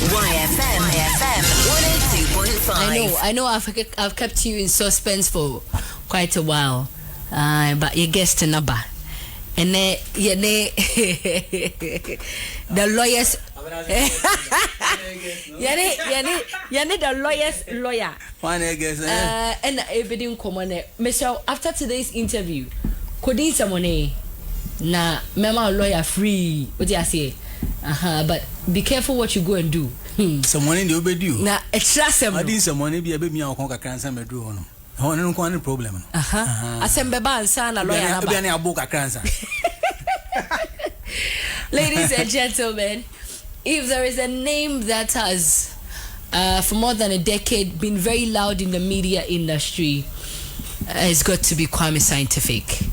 YFM 102.5. I know I've kept you in suspense for quite a while. But your guest number. And then the lawyers the lawyer's lawyer. And everything common. Michelle, after today's interview, could you someone na mema lawyer free? What do you say? But be careful what you go and do. Someone in the obedi. Na extra some. I didn't someone be a baby on conquer cancer me do no. No problem. Asembe ba ansa na lawyer na ba. Ladies and gentlemen, if there is a name that has for more than a decade been very loud in the media industry, it's got to be Kwame Scientific.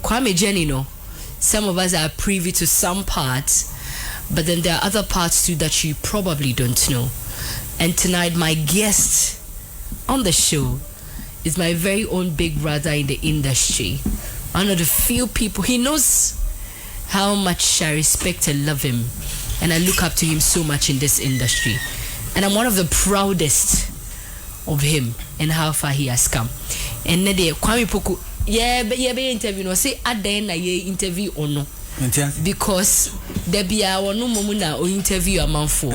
Kwame Jenny, no. Some of us are privy to some parts, but then there are other parts too that you probably don't know. And tonight, my guest on the show is my very own big brother in the industry. One of the few people, he knows how much I respect and love him, and I look up to him so much in this industry. And I'm one of the proudest of him and how far he has come. And then Kwame Poku, be interview no say aden na ye interview or no. Because there be our no momuna or interview a man for.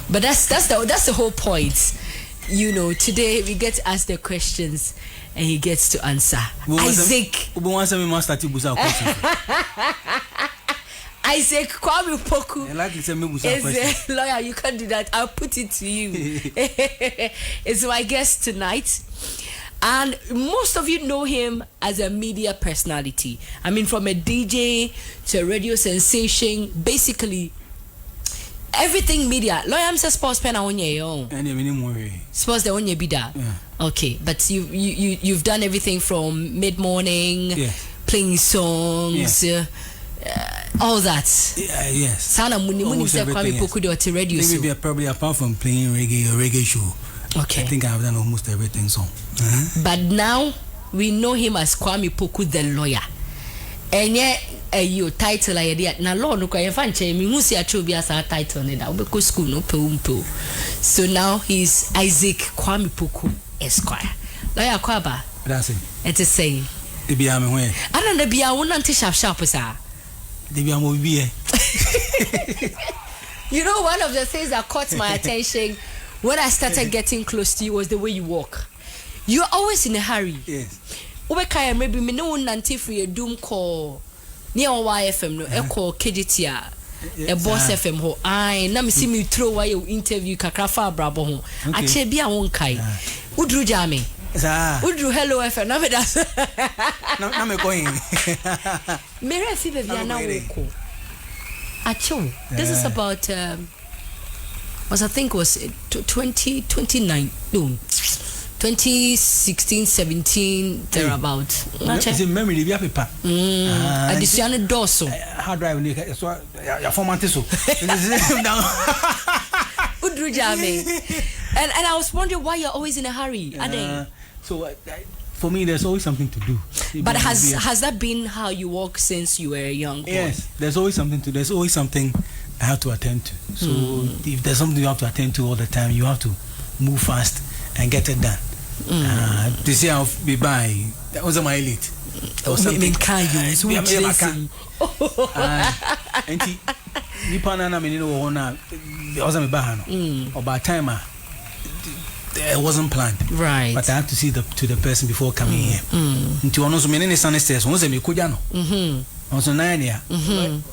But that's the whole point. You know, today we get to ask the questions and he gets to answer. Isaac Isaac Kwame Poku is a lawyer. You can't do that. I'll put it to you. It's my guest tonight. And most of you know him as a media personality. I mean, from a DJ to a radio sensation, basically everything media. Lawyer, I'm sports pen on your own. Sports the only be that. Okay, but you've done everything from mid morning, playing songs, all that. Yes. Sana muni say Kwame Poku do to radio. Maybe probably apart from playing reggae show. Okay. I think I've done almost everything so. But now we know him as Kwame Poku the lawyer. And yet your title idea na law no kwa fanche mi hu si atrobi asa title ne da obeko school no pe. So now he's Isaac Kwame Poku Esquire. Lawyer kwaba. That's it. It is saying. The bia me hwe. Ana na bia won ante sharp sa. The bia mo bi e. You know, one of the things that caught my attention when I started getting close to you was the way you walk. You're always in a hurry. Yes. Ubekaya maybe me no nanti free a doom call near YFM no e call KGT a boss FM ho. Ai na me see me throw why you interview kakrafa brabo ho. Ache bia won kai. Udru jame. Udru hello FM na me das. Na me going. Me refi be bia na wo. Acho. This is about I think was 2016, 17, thereout. It's in memory, we have paper. Additional dorsal. Hard drive, so your format is so. Udru Jame. And I was wondering why you're always in a hurry. So for me, there's always something to do. But has that been how you walk since you were a young boy? Yes, there's always something to. There's always something I have to attend to. So if there's something you have to attend to all the time, you have to move fast and get it done. This year I'll be by. That was my elite. That was something. And nipa na me no wona was me bahano. About time it wasn't planned. Right. But I had to see to the person before coming here. Nti ono so me ne stand stairs. Won se me koja no. Also 9 year.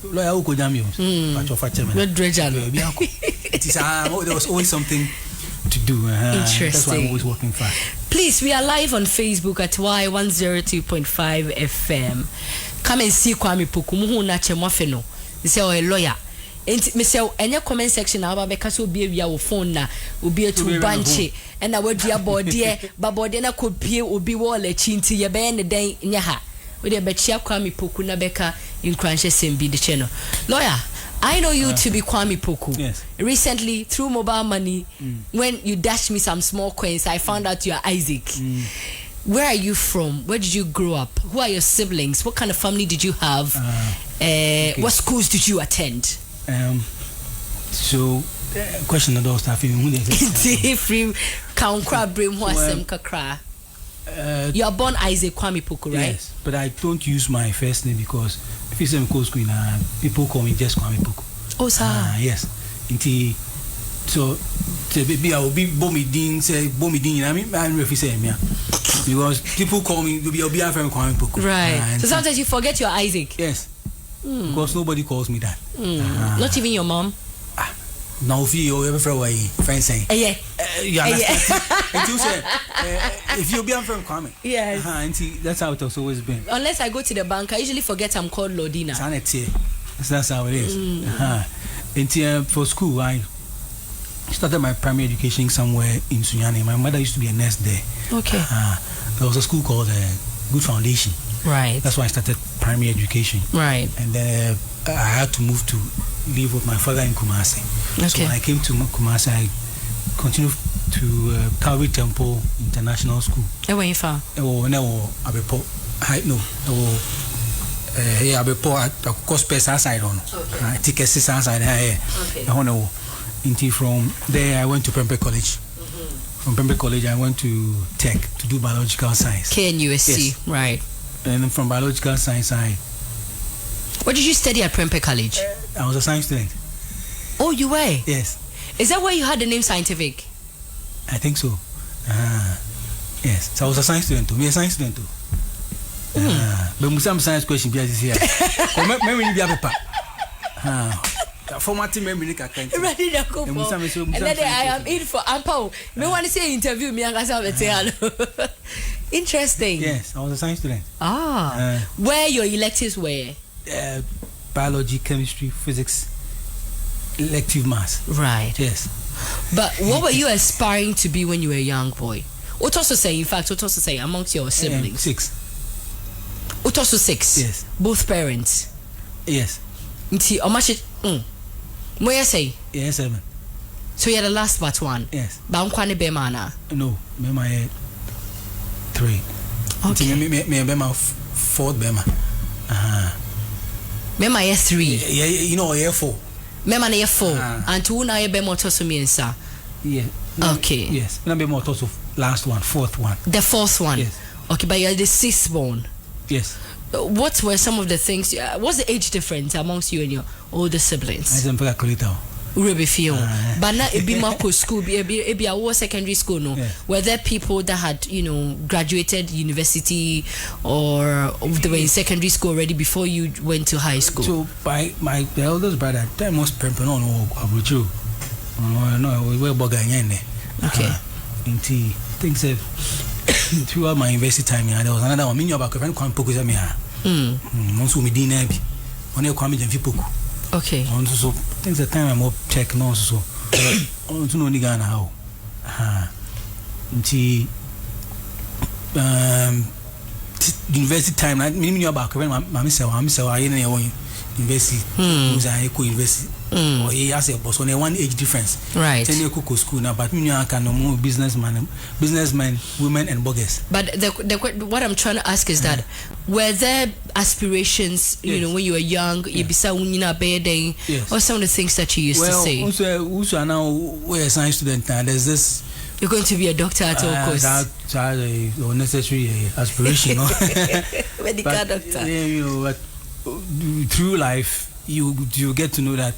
Lawyer who koja me. But of fact me. It is there was always something to do. Interesting. That's why I'm always working fast. Please, we are live on Facebook at Y102.5 FM. Come and see Kwame Poku. Muhu na chemwafeno. They say a lawyer. And me say any comment section na ababeka so be wi a phone na obi etu banche and na wadua body babode na kopie obi wall achi nti ye be ne den nya ha. We dey bechia Kwame Poku na beka in Kranche Sembi the channel. Lawyer, I know you to be Kwame Poku. Yes. Recently, through mobile money, when you dashed me some small coins, I found out you are Isaac. where are you from? Where did you grow up? Who are your siblings? What kind of family did you have? Okay. What schools did you attend? So, question of those stuff. Free count crab brim wasem kakra. You are born Isaac Kwame Poku, right? Yes, but I don't use my first name because if it's a school, people call me just Kwame Poku. Oh, sir. Yes. So, maybe I will be Bomidin, say Bomidin. I mean, I'm refusing me because people call me to be a friend Kwame Poku. Right. So sometimes you forget your Isaac. Yes. Because nobody calls me that. Not even your mom. Now, if you ever friend saying, yeah. If you be a friend Kwame, yes. That's how it has always been. Unless I go to the bank, I usually forget I'm called Lodina. That's how it is. For school, I started my primary education somewhere in Sunyani. My mother used to be a nurse there. Okay. There was a school called Good Foundation. Right. That's why I started primary education. Right. And then I had to move to live with my father in Kumasi. Okay. So when I came to Kumasi, I continued to Calvary Temple International School. Where you from? No, Abepo. No. Abepo at Cospes outside on. Tickets outside here. Okay. From there, I went to Prempeh College. From Prempeh College, I went to Tech to do biological science. KNUST, yes. Right. And then from biological science, what did you study at Prempeh College? I was a science student. Oh, you were? Yes. Is that where you had the name scientific? I think so. Yes. So I was a science student too. Me a science student too. But we some science question be this here. Memory be a paper. Formatting memory ka kan. Ready to go. And then I am in for Ampo. Me want to say interview me and hello. Interesting. Yes, I was a science student. Where your electives were? Biology, chemistry, physics, elective maths. Right. Yes. But what were you aspiring to be when you were a young boy? What also say, in fact, what also say amongst your siblings? 6. What also 6? Yes. Both parents? Yes. Nti omashi Moya say? Yes, 7. So you're the last but one? Yes. Ba unkwane bema na? No, bema 3. Okay. Me bema 4th bema. Mema ye 3. Yeah, you know, year 4. Mema na ye 4. And two na ye bema to miensa. Yeah. Okay. Yes. Na bema to last one, 4th one. The 4th one. Yes. Okay, but you're the 6th born. Yes. What were some of the things? What's the age difference amongst you and your older siblings? I don't calculate. But now it be more school, be a war secondary school. No, yes. Were there people that had graduated university or they were in secondary school already before you went to high school? So by the eldest brother, that most people no abuchu. No, we were boganyene. Okay. Inti things that throughout my university time, there was another one. Me about Kwame Poku me. Monsu me din ebi. Only Kwame Poku. Okay. So things the time I'm up check no so. On to no ni Ghana how. Inti university time. Me knew about Kwame. Mami say I in university. I go university. Or he has a boss on a 1 age difference. Right. 10 year cook school now, but me can no more businessmen, women and boggers. But what I'm trying to ask is that were there aspirations, yes. When you were young, Yes. Or some of the things that you used to say? Also now we're a science student now. There's this. You're going to be a doctor at all costs. That's a necessary aspiration. Medical doctor. But through life, you get to know that.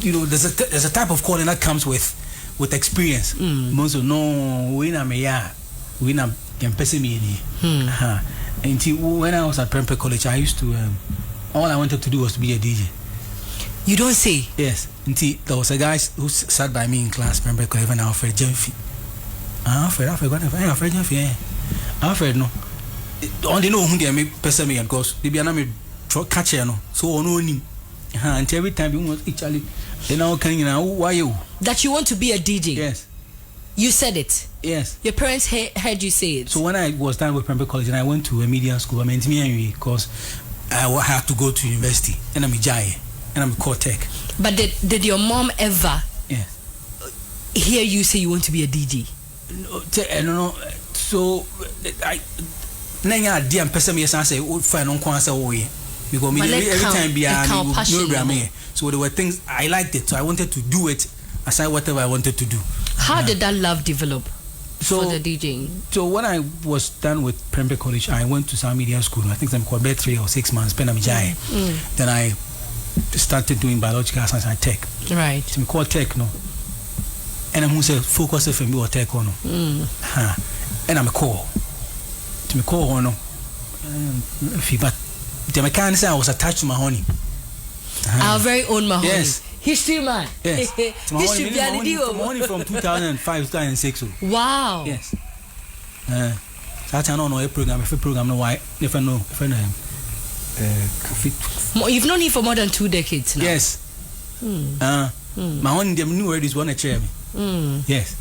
There's a type of calling that comes with experience. Most no we na can person me until when I was at Prempeh College, I used to all I wanted to do was to be a DJ. You don't say? Yes. Until there was a guy who sat by me in class, Prempeh College, and Alfred Jemfi. Alfred Jemfi. Alfred no. Only know who they make person me because they be me catcher no. So no him. And every time you want actually why you? That you want to be a DJ? Yes. You said it? Yes. Your parents heard you say it? So when I was done with Prempeh College and I went to a media school, I mean me because I had to go to university and I'm a Jai and I'm a core tech. But did your mom ever yes. hear you say you want to be a DJ? No. So I nanya dia mpese me say fa no kwa say wo ye because me every time be no. So there were things I liked it, so I wanted to do it aside whatever I wanted to do. How did that love develop for the DJing? So when I was done with Prempeh College, I went to some media school. I think I'm called 3 or 6 months. Then I started doing biological science and tech. Right. So we call tech no. And I'm going to focus if I'm or tech or no. And I'm a core. To me call or no. But the mechanics I was attached to my honey. Our very own Mahoney. Yes. History man. Yes. Mahoney from 2005 2006. Wow. Yes. That's an honor program. If a program, no why? If I know, you've known him for more than 2 decades now. Yes. Mahoney, them new words want to chair me. Yes.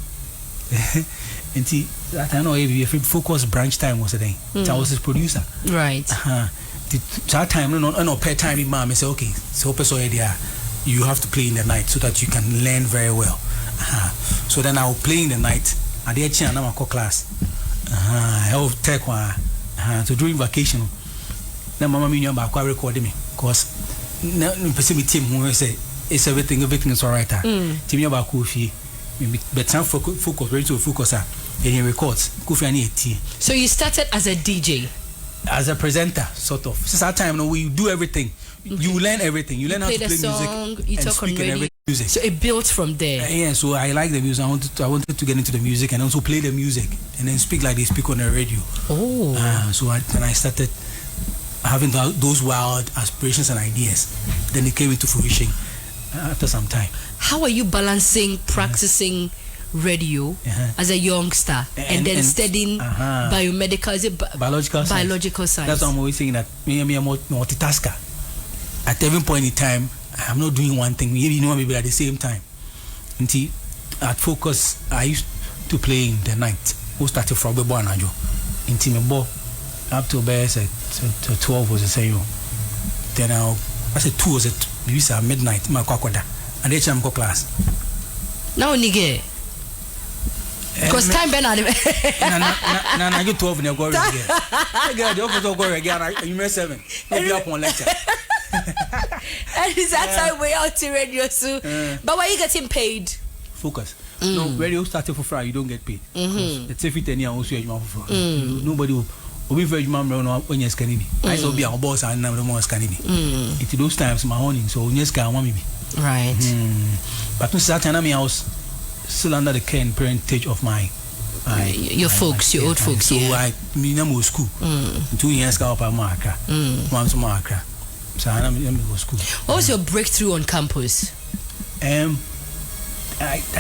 And see, that I know if focus branch time was a thing. I was his producer. Right. That time, no per time in mom, I say, okay, so you have to play in the night so that you can learn very well. So then I will play in the night. I did a class. I will take one. So during vacation, then Mama me about recording me because me team who say it's everything is all right. Team about Kofi, but time focus ready to focus and records Kofi and tea. So you started as a DJ. As a presenter, sort of. Since that time, we do everything. Okay. You learn everything. You learn how to play music, you talk on radio. Music. So it built from there. Yeah. So I like the music. I wanted to get into the music and also play the music and then speak like they speak on the radio. Oh. So then I started having those wild aspirations and ideas. Then it came into fruition after some time. How are you balancing practicing radio as a youngster and then studying biomedical, is it biological science? That's why I'm always saying that me a multitasker. At every point in time, I'm not doing one thing. Maybe at the same time. Until at Focus, I used to play in the night. We started from the Boanajo. Until me bo up to about 12 was the same. Then I said 2 was it. We said midnight. My kwakwada. And then I'm class. Now nigga. Because time been on na you 12 na go again. Again the officer go again you may 7. Maybe up on lecture. And is that time way out to radio so but why you getting paid? Focus. No, radio started for free, you don't get paid. It's if it any also you for nobody will be very man when you scan me. I saw be our boss and now the more scanning me. It those times my honey so you scan want me. Right. But no certain I was still under the care and parentage of my your folks, your old folks. So I was school 2 years ago up at Marka. Once Marka. So I was school. What was your breakthrough on campus? I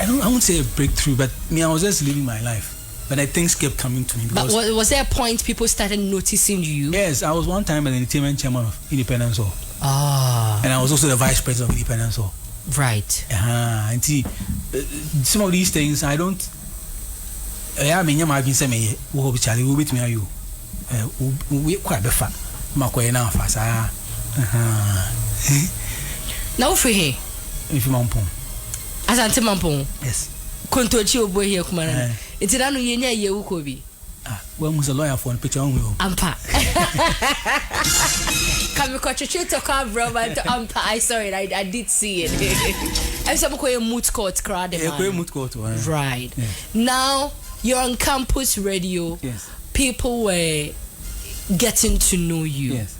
won't say a breakthrough, but I was just living my life. But things kept coming to me. But was there a point people started noticing you? Yes, I was one time an entertainment chairman of Independence Hall. And I was also the vice president of Independence Hall. Right. And see, some of these things I don't. I mean, you might be saying, "We hope Charlie will beat me." Are you? We quite be fat. Makoye na fast. Now for here. If you mampon. Asante mampon. Yes. Kontochi obo here kumana. Iti na no yenya ye ukobi. When was a lawyer for a picture on you? Ampa. Come to come Ampa. I saw it. I did see it. I'm some moot court crowd. Right. Yes. Now you're on campus radio. Yes. People were getting to know you. Yes.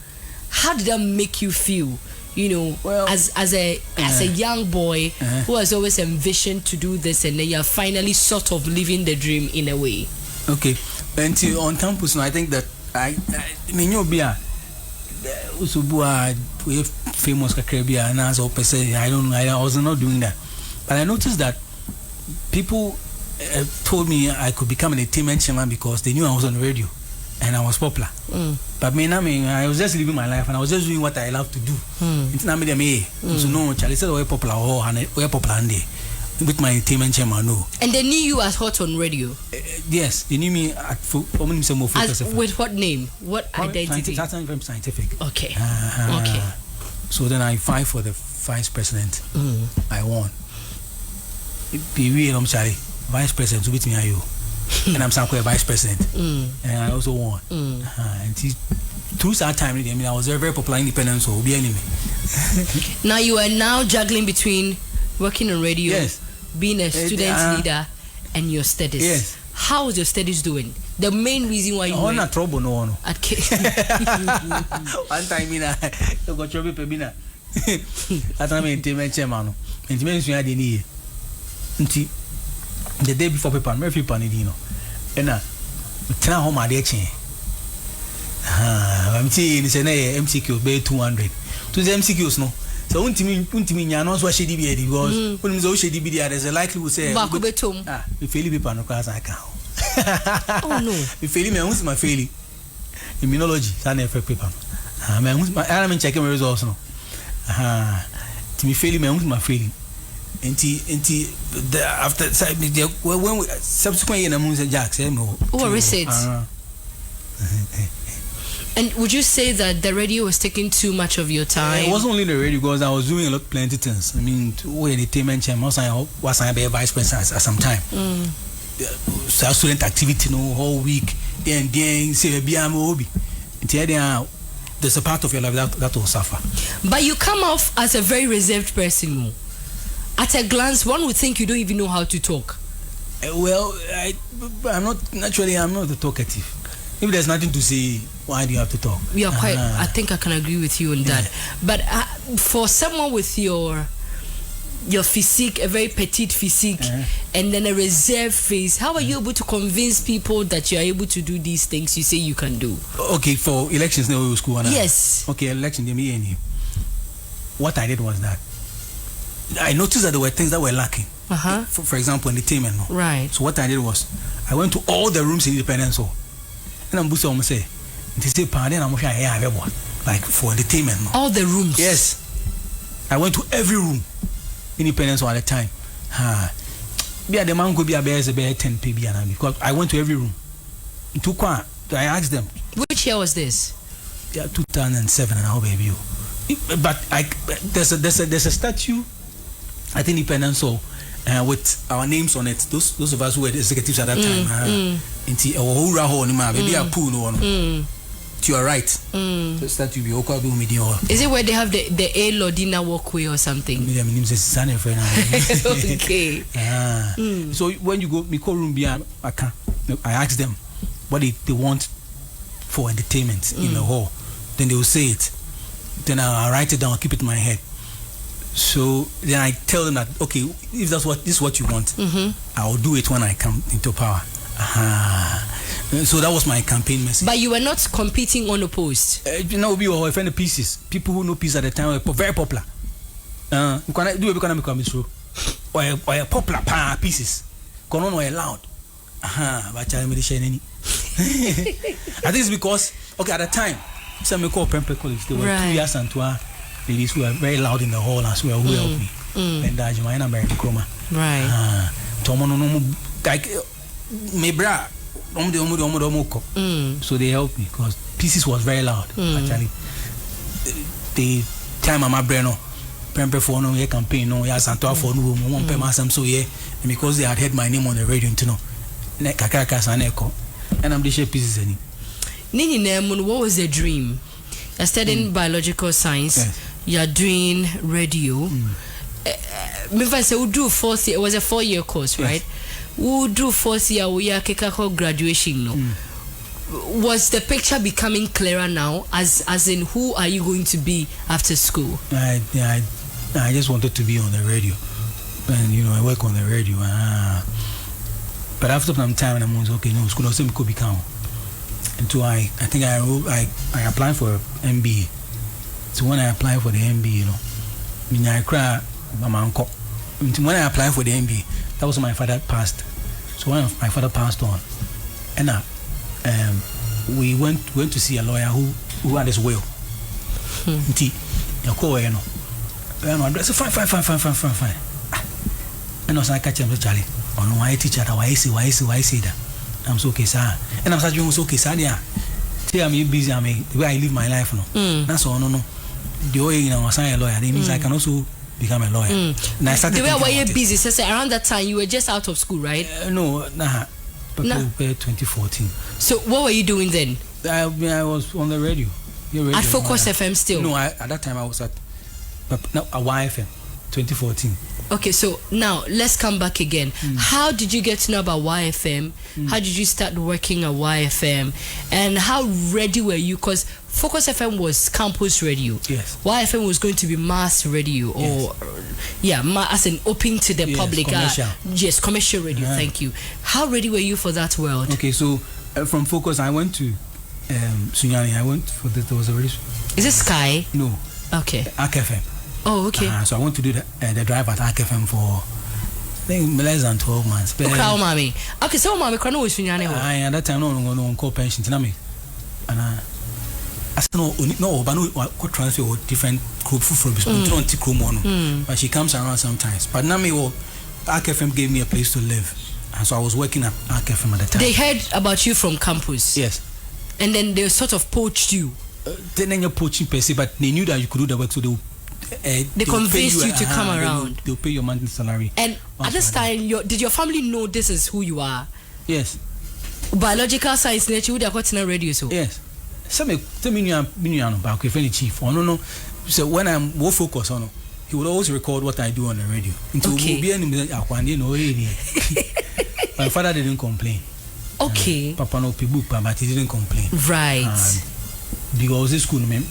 How did that make you feel? You know, well, as a young boy who has always envisioned to do this, and then you're finally sort of living the dream in a way. Okay. And on campus now, I think that I mean you'll be we have famous Caribbean and as I say I was not doing that, but I noticed that people told me I could become an entertainment chairman because they knew I was on the radio and I was popular. But I was just living my life and I was just doing what I love to do. It's not me so no Charlie said we're popular and we're popular with my entertainment chairman. No. And they knew you as hot on radio. Yes, they knew me at with what name? What identity? Scientific. Okay. Okay. So then I fight for the vice president. I won. Be real, Charlie. Vice president, with me are you? and I'm some vice president, and I also won. And through that time, I mean, I was very popular independent, so be enemy. Now you are now juggling between working on radio, yes, being a student leader, and your studies. Yes. How is your studies doing? The main reason why you were not trouble no one. Okay. One time I got trouble pebina. At time in chairman. And you had any the day before paper, Murphy Panidino. And tell home at the chain. I'm seeing it's an MCQ bay 200. To the MCQs no. So unti ya no so shedi bi because when so shedi bi there's a likelihood say if fail people no class I can. Oh no. If fail me who's my fail immunology san effect paper. Me who's my I'm checking my results no. To me fail me who's my failing. Enti after when we subsequent year na mun say Jack say no. What receipts? And would you say that the radio was taking too much of your time? It wasn't only the radio because I was doing plenty things. I mean, entertainment chairman, was I be vice president at some time. So student activity, whole week. Then say be am obi. There's a part of your life that will suffer. But you come off as a very reserved person. At a glance, one would think you don't even know how to talk. Well, I'm not the talkative. If there's nothing to say, why do you have to talk? We are quite. I think I can agree with you on that. But for someone with your physique, a very petite physique, and then a reserved face, how are you able to convince people that you are able to do these things you say you can do? Okay, for elections, no school. Yes. Okay, election, what I did was that I noticed that there were things that were lacking. For example, entertainment. Right. So what I did was I went to all the rooms in Independence Hall. And I'm busy say, like for entertainment. All the rooms. Yes, I went to every room, Independence Hall at the time. Be the man could be a bear 10 PB because I went to every room. I asked them. Which year was this? Yeah, 2007 and how baby. But there's a statue at Independence Hall. With our names on it, those of us who were the executives at that time, to your right, that will be okay. Is it where they have the A Lodina walkway or something? Okay. So when you go, me call room I ask them what they want for entertainment in the hall. Then they will say it. Then I'll write it down, keep it in my head. So then I tell them that okay, if this is what you want, I will do it when I come into power. So that was my campaign message. But you were not competing unopposed. We were offending pieces. People who know pieces at the time were very popular. You can do economic commission or popular pieces. Kono no allowed. But I made any. I think it's because at the time, some me call Prempeh College. They were 2 years and 2 ladies who were very loud in the hall as well who helped me. And Jumina Mary Chroma. Right. So they helped me because pieces was very loud. Actually, the time I'm a Breno, Prempeh for no campaign, no, yes, and for no one permasam so yeah, and because they had heard my name on the radio, you know, Kakarakas and Echo, and I'm the shape pieces any. Nini Nemun, what was the dream? You're studying biological science. Yes. You're doing radio. If I say we do 4th year, it was a 4-year course, right? We do 4th year, we are kekako graduation. No, was the picture becoming clearer now? As in, who are you going to be after school? I just wanted to be on the radio, and I work on the radio. But after some time, I was okay. No, school also could become. And so I think I applied for MBA. So when I applied for the MBA, I cried, my uncle. When I applied for the MBA, that was when my father passed. So when my father passed on, and we went to see a lawyer who had his will. I dressed fine. And I was like, catch him, Charlie. Oh no, I teach that. Why say that? I'm so okay, sir. And I'm such a okay, sir. Yeah. See, I'm busy. The way I live my life, that's all. No. The way I was a lawyer, that means I can also become a lawyer. And I started. The way you're busy, so around that time you were just out of school, right? No, 2014. So what were you doing then? I was on the radio. At Focus FM still? No, at that time I was at YFM, 2014. Okay, so now let's come back again. How did you get to know about YFM? How did you start working at YFM? And how ready were you? Because Focus FM was campus radio. Yes. YFM was going to be mass radio, or as in open to the public. Commercial. Yes, commercial radio. Thank you. How ready were you for that world? Okay, so from Focus I went to Sunyani. I went for there was a radio. Is it Sky? No. Okay. AKFM. Oh, okay. So I went to do the drive at AKFM for I think less than 12 months. Okay, so mommy can always Sunyani. At that time no call pension. And I said no, but no, could transfer or different group from but she comes around sometimes. But now AKFM gave me a place to live, and so I was working at AKFM at the time. They heard about you from campus. Yes. And then they sort of poached you. They didn't poaching per se, but they knew that you could do the work, so they convinced you to come around. They'll pay your monthly salary. And at this time, did your family know this is who you are? Yes. Biological science nature would have got in a radio, so yes. Some back with any chief. Oh no. So when I'm more focused on, he would always record what I do on the radio. My father didn't complain. Okay. Papa no pibu, but he didn't complain. Right. Because this school, I'm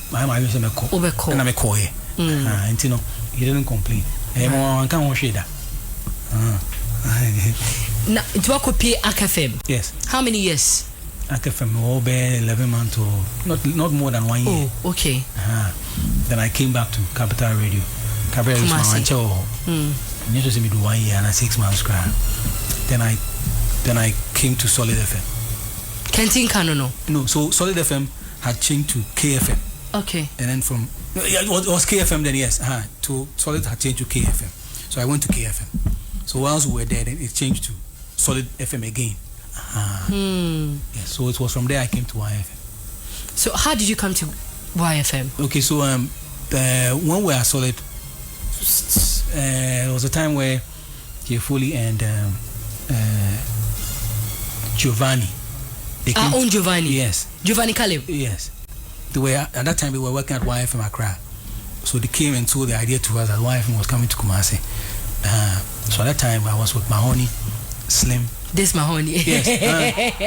a call. And I'm a call. And you know, he didn't complain. I can't watch that. Now, it was AKFM. Yes. How many years? AKFM over 11 months or not more than 1 year. Oh, okay. Then I came back to Capital Radio. Capital is my show. You just me do 1 year and 6 months. Then I came to Solid FM. Kentin Kanono? No, so Solid FM had changed to KFM. Okay. And then from it was KFM then, yes. To Solid had changed to KFM. So I went to KFM. So once we were there, then it changed to Solid FM again. Yes, so it was from there I came to YFM. So how did you come to YFM? Okay, so when we were Solid, there was a time where Foley and Giovanni. Our own Giovanni? Yes. Giovanni Caleb? Yes. At that time they were working at YFM Accra. So they came and told the idea to us that YFM was coming to Kumasi. So at that time I was with Mahoney, Slim. This Mahoney. Yes.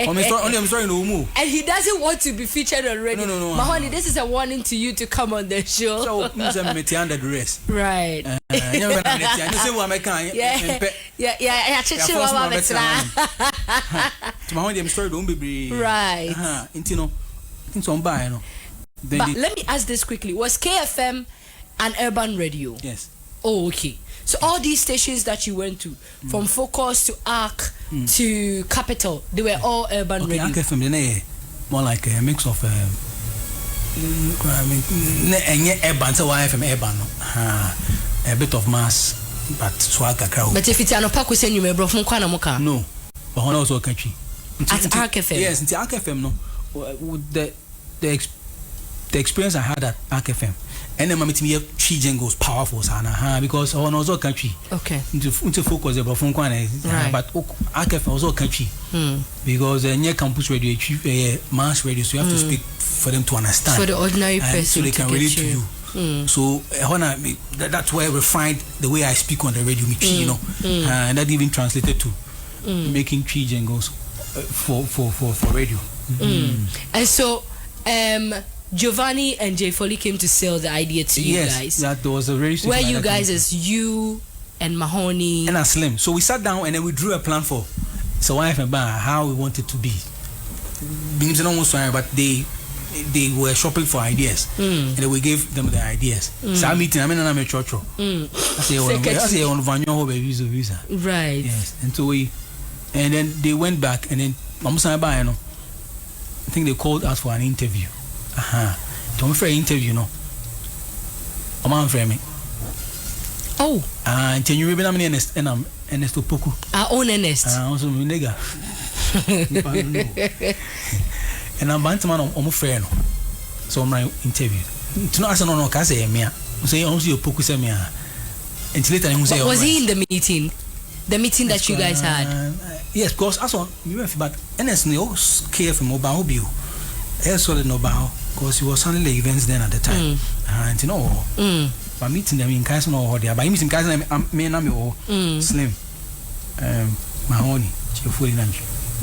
I'm sorry, no more. And he doesn't want to be featured already. No. Mahoney, this is a warning to you to come on the show. So I'm under duress. Right. Mahoney, I'm sorry, don't be right. But let me ask this quickly. Was KFM an urban radio? Yes. Oh, okay. So all these stations that you went to, from Focus to Arc to Capital, they were all urban radio. Okay, KFM, more like a mix of urban, so YFM urban, a bit of mass, but swagger crowd. But if it's an opaque, send you may bro from Kwanamoka. No, but when I was country. At Arc FM. Yes, into Arc FM, no. With the experience I had at Arc FM. And then my meeting here, she jingles powerful, because I was all country. Okay. Into focus about from Kwana, but AKF was all country. Because near campus radio, mass radio, so you have to speak for them to understand. For the ordinary person, so they can relate to you. So that's why I refined the way I speak on the radio, you know, and that even translated to making tree jingles for radio. And so, Giovanni and Jay Foley came to sell the idea to you guys. Yes, that was a very where you guys is you and Mahoney and Slim. So we sat down and then we drew a plan for YFM how we wanted to be. But they were shopping for ideas, and then we gave them the ideas. So I'm meeting. I'm a church. I say on Vanyo visa. Right. Yes, and so and then they went back, and then I think they called us for an interview. Don't for an interview, no. I'm on for me. Oh. And you remember I'm Ernest and I'm Ernest Poku. Our own Ernest. Also nigga. And I'm Bantaman on my friend. So my interview. To not ask no can say me. Say also your Poku say me. Until later he say was he in the meeting? The meeting that you guys had. Yes, because as on but NS no care for mobile bio. Solid no bow because he was handling the events then at the time. And you know, by meeting them in Kaisen or there, by meeting Kaisen, me and Slim, Mahoney,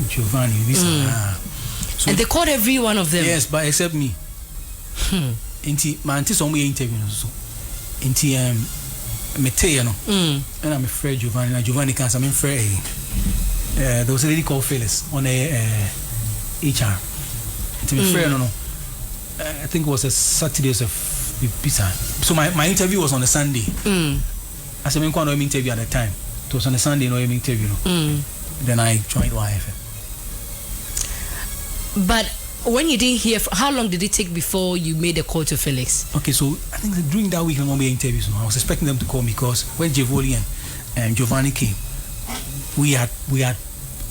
Giovanni, so, and they called every one of them. Yes, but except me. Inti, my auntie saw me interview so. Inti, Meteo, and I'm afraid Giovanni. Giovanni can't. I'm afraid. There was a lady called Phyllis on a HR. To be fair, no. I think it was a Saturday of pizza. So my interview was on a Sunday. I said, I'm interview at the time. It was on a Sunday, no interview. Then I joined YFM. But when you didn't hear, how long did it take before you made a call to Felix? Okay, so I think during that week, I remember interviews. I was expecting them to call me because when Javoli and Giovanni came, we had.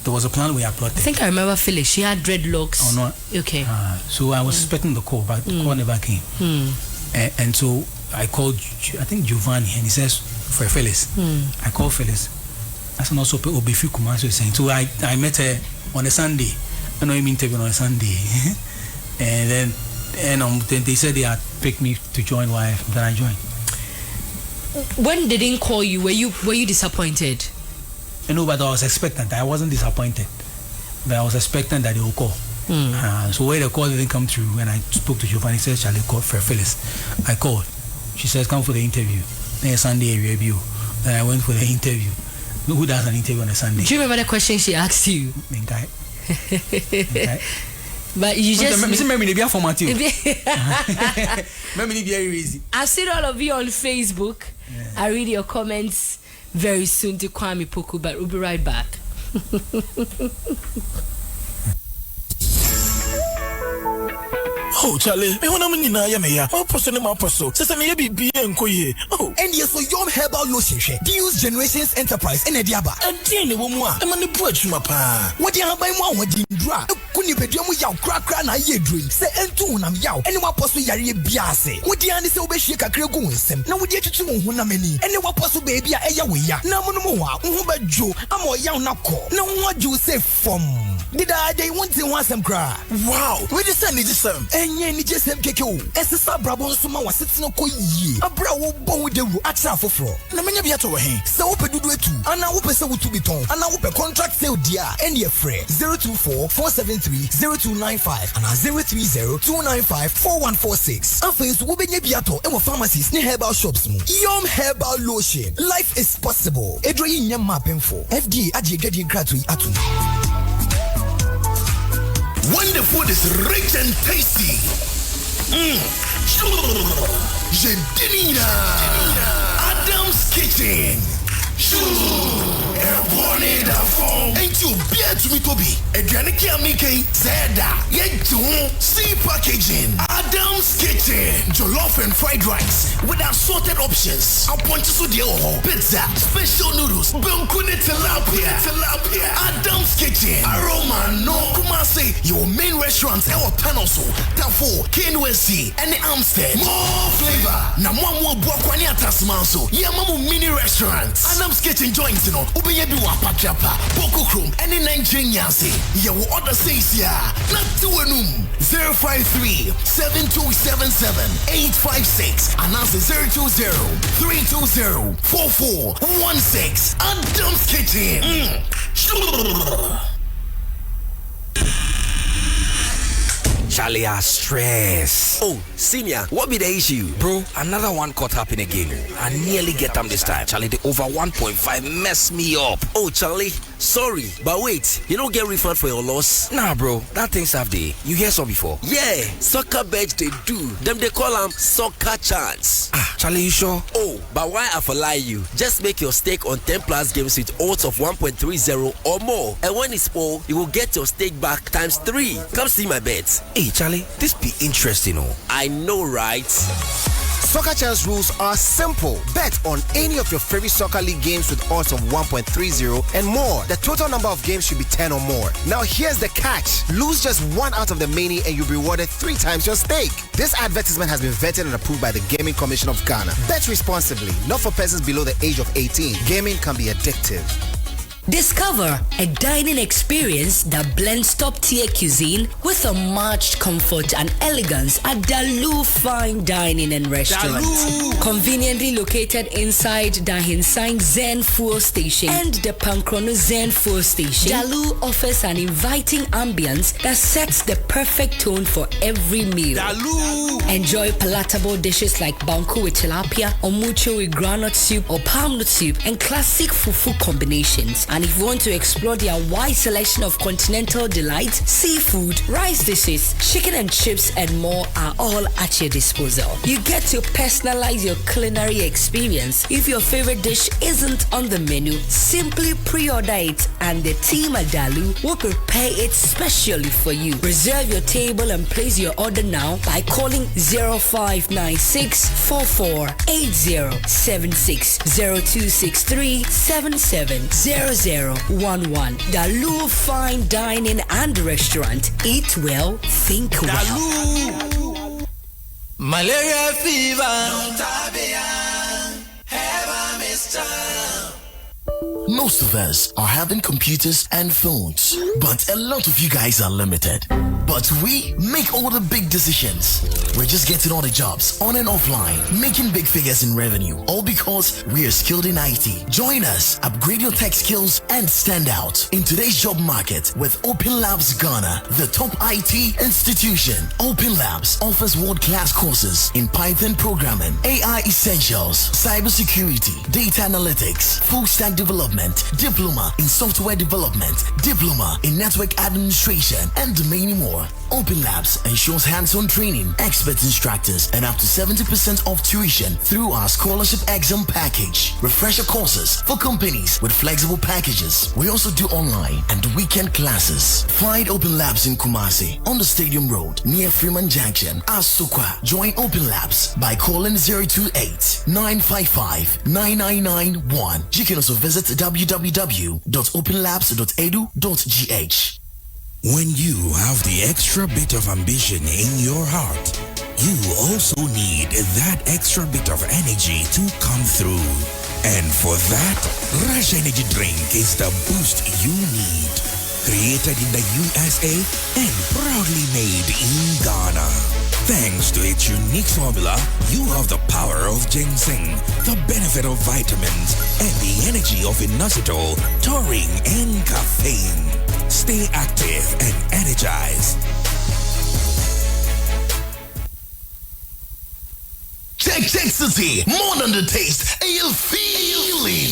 There was a plan we had plotted. I think I remember Phyllis. She had dreadlocks. Oh no. Okay. So I was expecting the call, but the call never came. And so I called, I think Giovanni, and he says for Phyllis. I called Phyllis. I said also Obefi Kumaso is saying. So I met her on a Sunday. I know him interview on a Sunday, and then they said they had picked me to join YF. Then I joined. When they didn't call you, were you disappointed? No, but I was expectant. I wasn't disappointed. But I was expectant that they will call. So when the call didn't come through, when I spoke to Giovanni, said, "Shall I call for Phyllis?" I called. She says, "Come for the interview." Then Sunday review. Then I went for the interview. Who does an interview on a Sunday? Do you remember the question she asked you? Minkai. But you just I've seen all of you on Facebook. I read your comments very soon to Kwame Poku, but we'll be right back. Oh, Charlie, me wanna mean na ya me ya. Oh, person ma person. Sese me be enko ye. Oh, and yes, so Yom Herbal Lotion. Deals Generations Enterprise in Ediaba. And then wo mu a, e ma ne bu atuma pa. What you have by one what you dra. Kuni bedua mu yaw kra na ye drum. Se entu honam yaw. Ene wa poso yare biase. What you ani se obehie kakra gu nsem. Na wo de tutu wo honam ani. Ene wa poso baby a eya we ya. Na mo no mo wa, wo ba dwo. Ama yaw na ko. Na wo adwo se fom. Did I they want to want some cry? Wow, we just send it some. Enye ni just them keke o. Esesa brabo nso ma waseti no ko yie. Abra wo bon wo dewu atra foforo. Na menya bia to wo hen. Se wo pedudu etu. Ana wo pese wo tu biton. Ana wo pe contract sale dia. Ene e free 024-473-0295 and 030-295-4146. Afei so wo benya bia to e wo pharmacies ne herbal shops mu. Yom Herbal Lotion. Life is possible. Edro yi nyam ma penfo. FDA ade edwade nkratu atu. When the food is rich and tasty. Jedinina. Adam's Kitchen. Ain't you beer to me, Toby? Adrianic Amike, Zeda, Yet sea packaging. Adam's Kitchen. Jollof and fried rice with assorted options. I'll point to the pizza, special noodles, Bunkune tilapia. Adam's Kitchen. Aroma no Kumasi. Your main restaurants, El Panoso, Tafo, KNWC, and the Amstead. More flavor. Namu Buakwani Atasmanso. Yamamu mini restaurants. Adam's Kitchen joints, Ubeyebi Wapachapa, Poku Chrome, and in Nigeria. You will order says here. Not to a 053-7277-856 and answer 020-320-4416. Adam's Kitchen. Charlie, I stress. Oh, senior, what be the issue? Bro, another one caught up in again. I nearly get them this time. Charlie, the over 1.5 messed me up. Oh, Charlie, sorry, but wait, you don't get refund for your loss? Nah, bro, that thing's half day. You hear so before? Yeah, soccer bets they do. Them they call them soccer chance. Ah, Charlie, you sure? Oh, but why I for lie you? Just make your stake on 10 plus games with odds of 1.30 or more. And when it's full, you will get your stake back times 3. Come see my bets. Hey, Charlie, this be interesting, oh. I know, right? Soccer Chance rules are simple. Bet on any of your favorite soccer league games with odds of 1.30 and more. The total number of games should be 10 or more. Now here's the catch. Lose just one out of the many and you'll be rewarded 3 times your stake. This advertisement has been vetted and approved by the Gaming Commission of Ghana. Bet responsibly, not for persons below the age of 18. Gaming can be addictive. Discover a dining experience that blends top-tier cuisine with unmatched comfort and elegance at Dalu Fine Dining and Restaurant. Dalu. Conveniently located inside Dahinsang Zen Fuel Station and the Pankrono Zen Fuel Station, Dalu offers an inviting ambience that sets the perfect tone for every meal. Dalu. Enjoy palatable dishes like banku with tilapia, omucho with groundnut soup or palm nut soup, and classic fufu combinations. And if you want to explore their wide selection of continental delights, seafood, rice dishes, chicken and chips, and more are all at your disposal. You get to personalize your culinary experience. If your favorite dish isn't on the menu, simply pre-order it and the team at Dalu will prepare it specially for you. Reserve your table and place your order now by calling 0596 448076 0263 770011. Dalu Fine Dining and Restaurant. Eat well, think well. Dalu. Malaria fever. Have I missed time? Most of us are having computers and phones, but a lot of you guys are limited. But we make all the big decisions. We're just getting all the jobs on and offline, making big figures in revenue, all because we are skilled in IT. Join us, upgrade your tech skills, and stand out in today's job market with Open Labs Ghana, the top IT institution. Open Labs offers world-class courses in Python programming, AI essentials, cybersecurity, data analytics, full-stack development, diploma in software development, diploma in network administration, and many more. Open Labs ensures hands-on training, expert instructors, and up to 70% off tuition through our scholarship exam package. Refresher courses for companies with flexible packages. We also do online and weekend classes. Find Open Labs in Kumasi on the Stadium Road near Freeman Junction, Asukwa. Join Open Labs by calling 028-955-9991. You can also visit www.openlabs.edu.gh. When you have the extra bit of ambition in your heart, you also need that extra bit of energy to come through. And for that, Rush Energy Drink is the boost you need. Created in the USA and proudly made in Ghana. Thanks to its unique formula, you have the power of ginseng, the benefit of vitamins, and the energy of inositol, taurine, and caffeine. Stay active and energized. Check City, more than the taste, a feeling.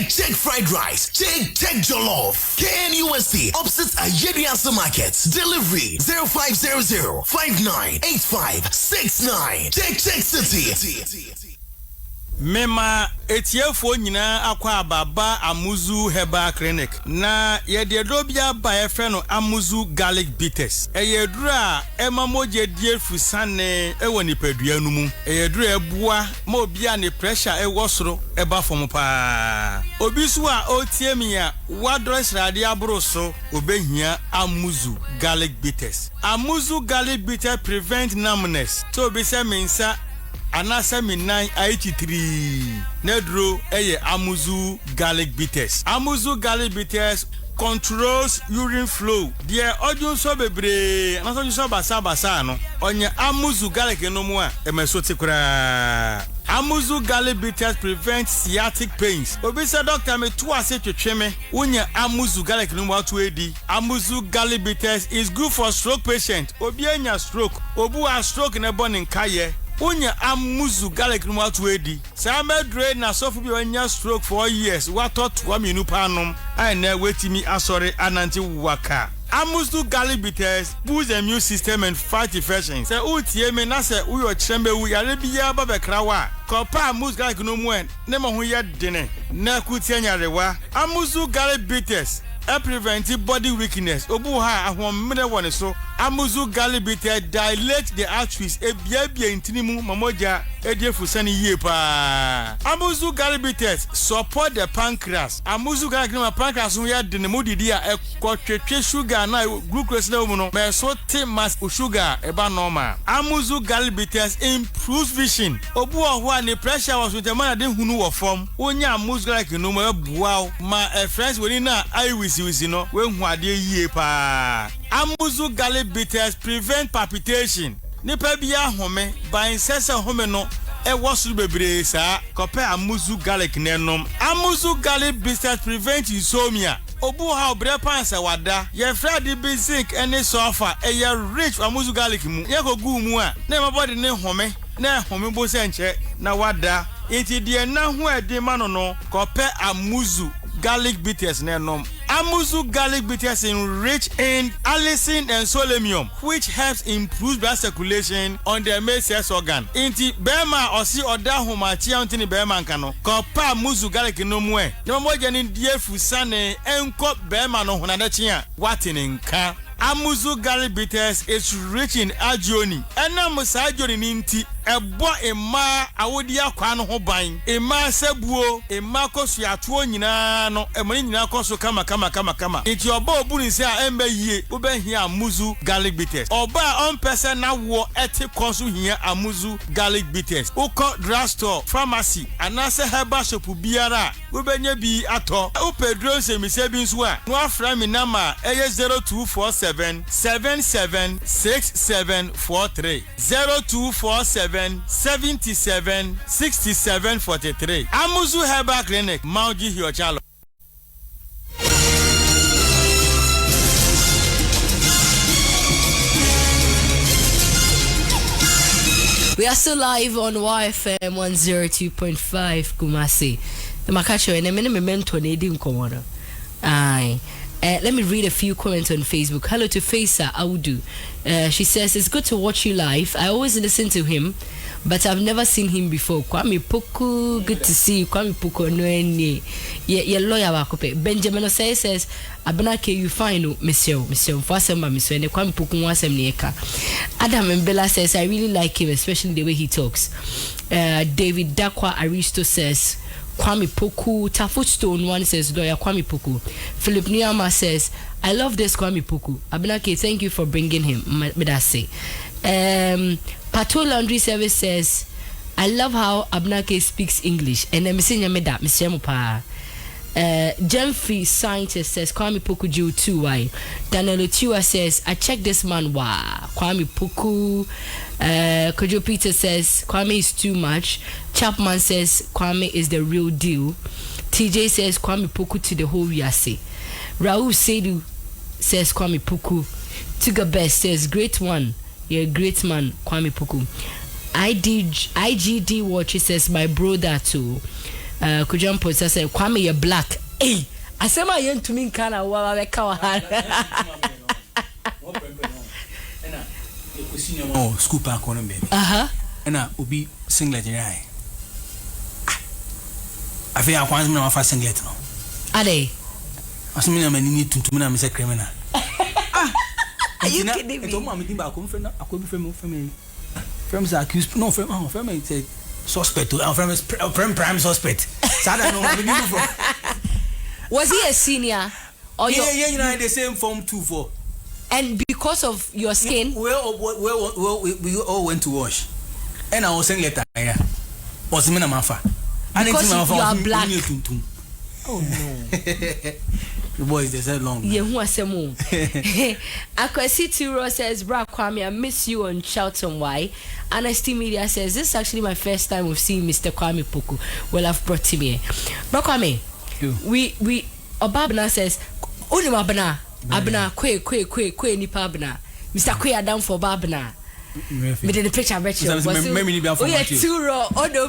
Check fried rice, check jollof. KNUST, opposite Ayediasa Market. Delivery 0500 598569. Check City. Mema etiefo nyina akwa ababa Amuzu Herbal Clinic na yededobia ba efe no Amuzu Garlic Bitters eyedura emamoje die fusane ewo nipadua no mu eyedura ebua ma obia ne pressure ewo soro eba fom pa obisu a otiemia wadres rade abro so obehia Amuzu Garlic Bitters. Amuzu Garlic Bitters prevent numbness so obi se mensa anasa minan IH3 nedro eye Amuzu Garlic Bitters. Amuzu Garlic Bitters controls urine flow. Dear audience so bebre anaso so basa no onye Amuzu Garlic no mu a emeso tikura. Amuzu Garlic Bitters prevent sciatic pains. Obi say doctor me to ase twetweme unya Amuzu Garlic no mu atu edi. Amuzu Garlic Bitters is good for stroke patient. Obi anya stroke, obu a stroke na born in kaye. Unya Amuzu Garlic no atu edi. Sa medre na sofu bi anya stroke for years. What thought wa minu panom ai na wetimi asore ananti waka. Amuzu Garlic Bitters boosts the immune system and fight infections. Say utie me na say uyo chembe wu yare biya ba bekrawa. Kopa Amuzu Garlic no mu en ne mo ho ye dene. Na kutie nyarewa. Amuzu Garlic Bitters prevent body weakness. Obu ha ahom mene woni so Amuzu garlic bitter dilate the arteries. Ebia intinimu mamoja ediefusani yepa. Amuzu garlic bitters support the pancreas. Amuzu garlic na pancreas ya denemu dia ekotwetwe sugar na glucose na umuno. Me so te mass sugar eba normal. Amuzu garlic bitters improves vision. Obu ohwa ni pressure was with the man de hunu wo form. Onya amuzu garlic no mo ebuaw ma friends we na eye wisi no we hu ade yie pa. Amuzu garlic bitters prevent palpitation. Nipa bia home ban sese home no e wosu bebre sa kope amuzu garlic nenom. Amuzu garlic bitters prevent insomnia. Obu ha obre pansa wada ye fradi basic any sulfur e ye rich amuzu garlic mu ye ko gu mu a na my body ne home na home bo se nche na wada enti de na ho ede ma no kope amuzu garlic bitters nenom. Amuzu garlic bitters rich in allicin and selenium, which helps improve blood circulation on the male sex organ. Inti bema osi oda humachi antini bema nkano. Kopa amuzu garlic no mwe. Nyama moja ni diefu sane enko bema no hunadachia watini nka. Amuzu garlic bitters is rich in agioni. Ena musa agioni ninti ebo ema awodi akwa no ho ban. Ema sebuo, ema kosu atuo nyina no, emoni nyina kosu kama. Iti oba obuni se a embe yie, ube hia amuzu garlic bitters. Oba on person na wo eti kosu hia amuzu garlic bitters. Uko drugstore, pharmacy, anase herbal shop biara, ube nye bi ato. Upe drone se mise bi nso a, no afra mi nama eye 0247 776743 0247 77 6743. Amuzu Herbal Clinic, Mauji Hiochalo. We are still live on YFM 102.5 Kumasi. The Makacho and a minimum mentor needing Komodo. Aye. Let me read a few comments on Facebook. Hello to Faisa Audu. She says, it's good to watch you live. I always listen to him, but I've never seen him before. Kwame Poku, good to see you. Kwame Poku, no any. Your lawyer wakope. Benjamin Osei says, Abanake, you find Monsieur. Fasema, Monsieur, and Kwame Poku wasem nieka. Adam and Bella says, I really like him, especially the way he talks. David Dakwa Aristo says, Kwame Poku. Tafootstone one says, lawyer Kwame Poku. Philip Nyama says, I love this Kwame Poku. Abanake, thank you for bringing him. Medase. Pato Laundry Service says, I love how Abnake speaks English. And then Messiah Meda, Messiah Mupa. Gemfrey Scientist says, Kwame Poku Jew 2 why. Daniel Otiwa says, I check this man, wow. Kwame Poku. Kojo Peter says, Kwame is too much. Chapman says, Kwame is the real deal. TJ says, Kwame Poku to the whole Yase. Raul Sedu says, Kwame Poku. Tiga Best says, great one. You're a great man, Kwame Poku. IGD Watch says, my brother too. Kujan Posa says, Kwame, you're black. Hey, I said my young to me kind of oh, school park on baby. And I will be singlet in eye. I feel I want me to offer singlet. Are they? I mean, I'm need to me, I'm a criminal. Are you kidding me? I could be from Friends are accused. No, from say suspect. Friend prime suspect. So I don't know where you from. Was he a senior? Or yeah, you know, the same form 2-4. And because of your skin? We all went to wash. And I was saying later, yeah. Was me na mafa. Because you are black. Oh no. The boys they said long. Yeah, who are some more? Akwesi Turo says, Bra Kwame, I miss you on Charlton Y. Honesty Media says, this is actually my first time we've seen Mr. Kwame Poku. Well, I've brought him here. Bra Kwame, we Obabna says, Only Mabana, Abna, kwe, nipa abna. Mr. Kwe Adam for Babna. Me did the picture bet you. Oh yeah, Turo. Oh no,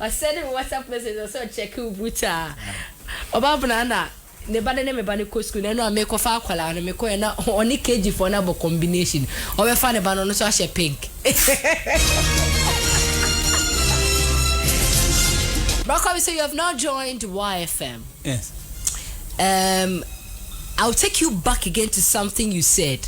I sent him WhatsApp message. I saw check who buta. Obabna na. Ne bade ne me bane ko school na no me ko fa akwala na me ko na oni kg for na bo combination. O be fa ne ba no so a pink. Broccoli, so you have now joined YFM. Yes. I'll take you back again to something you said,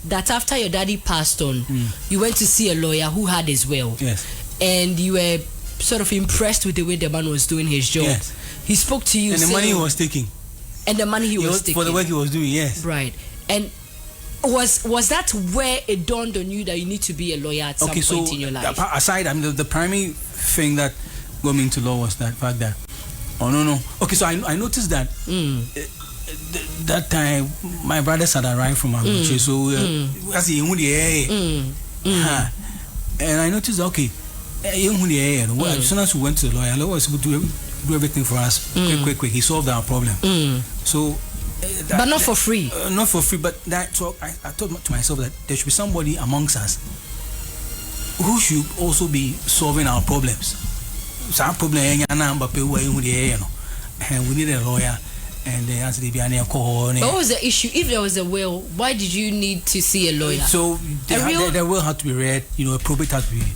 that after your daddy passed on, you went to see a lawyer who had his will. Yes. And you were sort of impressed with the way the man was doing his job. Yes. He spoke to you. And the money he was taking. And the money he was taking. For the work he was doing, yes. Right. And was that where it dawned on you that you need to be a lawyer at some point in your life? Aside, I mean, the primary thing that got me into law was that fact that, okay, so I noticed that that time my brothers had arrived from Abuja, so and I noticed, okay, as soon as we went to the lawyer was able to do everything for us quick. He solved our problem. So. But not for free. Not for free, but so I thought to myself that there should be somebody amongst us who should also be solving our problems. Some problem, and we need a lawyer. And they answered what was the issue? If there was a will, why did you need to see a lawyer? So the will had to be read. A probate had to be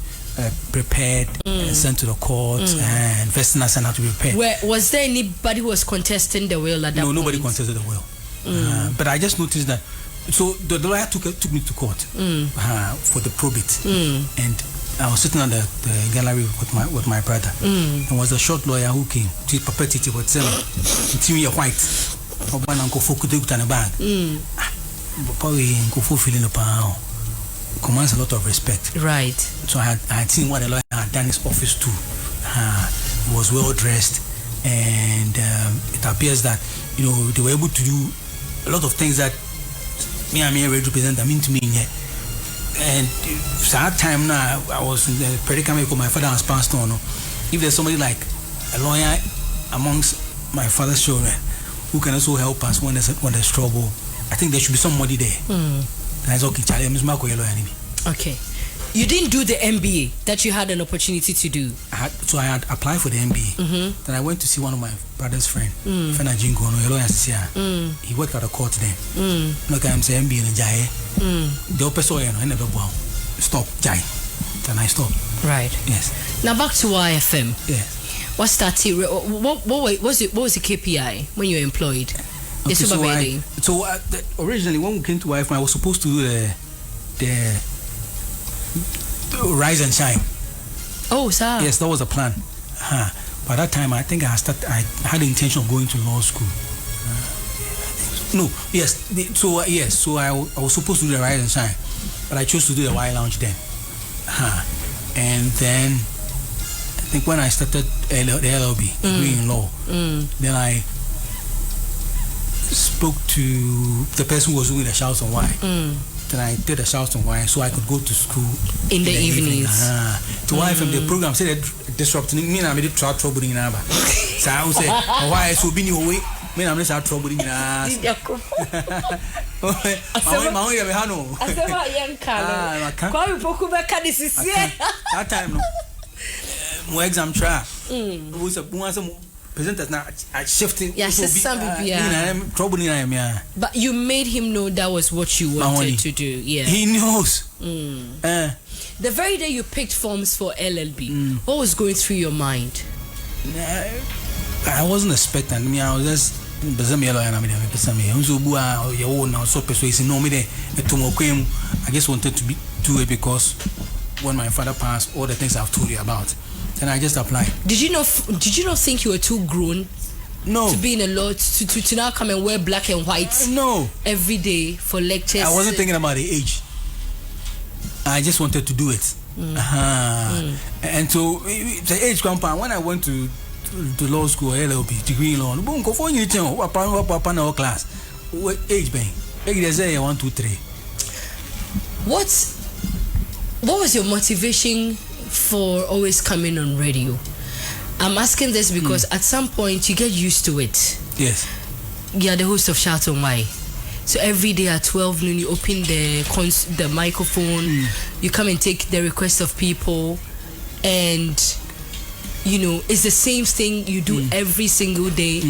prepared and sent to the court, and vesting assent had to be prepared. Was there anybody who was contesting the will at that point? No, nobody contested the will. But I just noticed that. So the lawyer took me to court for the probate, and I was sitting on the gallery with my brother, and was a short lawyer who came to perpetuate what said, "It's white, one uncle for could do it on a bag." Probably uncle for feeling the power. Commands a lot of respect. Right. So I had seen what the lawyer had done his office too. He was well dressed, and it appears that they were able to do a lot of things that me represent. I mean to me, and that time now I was in the predicament because my father has passed on. If there's somebody like a lawyer amongst my father's children who can also help us when there's trouble, I think there should be somebody there. Okay. You didn't do the MBA that you had an opportunity to do. So I had applied for the MBA. Then I went to see one of my brother's friend, Fena Jingo, he worked at a court then. Look, I'm saying MBA in Jai. The opposite way, I never stop Jai. Then I stopped. Right. Yes. Now back to YFM. Yes. What was the KPI when you were employed? Okay, so originally when we came to YFM, I was supposed to do the rise and shine. Oh, sir. Yes, that was the plan. By that time, I think I had the intention of going to law school. So I was supposed to do the rise and shine, but I chose to do the Y Lounge then. And then I think when I started the LLB, degree in law, then I spoke to the person who was doing the Shouts on Y. Then I did the Shouts on Y so I could go to school in the evenings. To YFM, the program said disrupting me, and I made it trouble in Naba. So I would say, why so be your way? Me, I'm not trouble in Naba. Kwame Poku back this is that time, no. More exam try. Was a presenters now shifting. Trouble in But you made him know that was what you wanted to do. Yeah. He knows. The very day you picked forms for LLB, what was going through your mind? I wasn't expecting. I mean, I was just I just wanted to do it because when my father passed, all the things I've told you about, then I just applied. Did you not think you were too grown? No. To be in a law to now come and wear black and white? No. Every day for lectures? I wasn't thinking about the age. I just wanted to do it. And so the age compound, when I went to law school, LLB, degree in law, class, what age bang? Age 1, 2, 3. What was your motivation for always coming on radio? I'm asking this because at some point you get used to it. Yes. You are the host of Shout on Y. So every day at 12 noon, you open the microphone, you come and take the requests of people, and it's the same thing you do every single day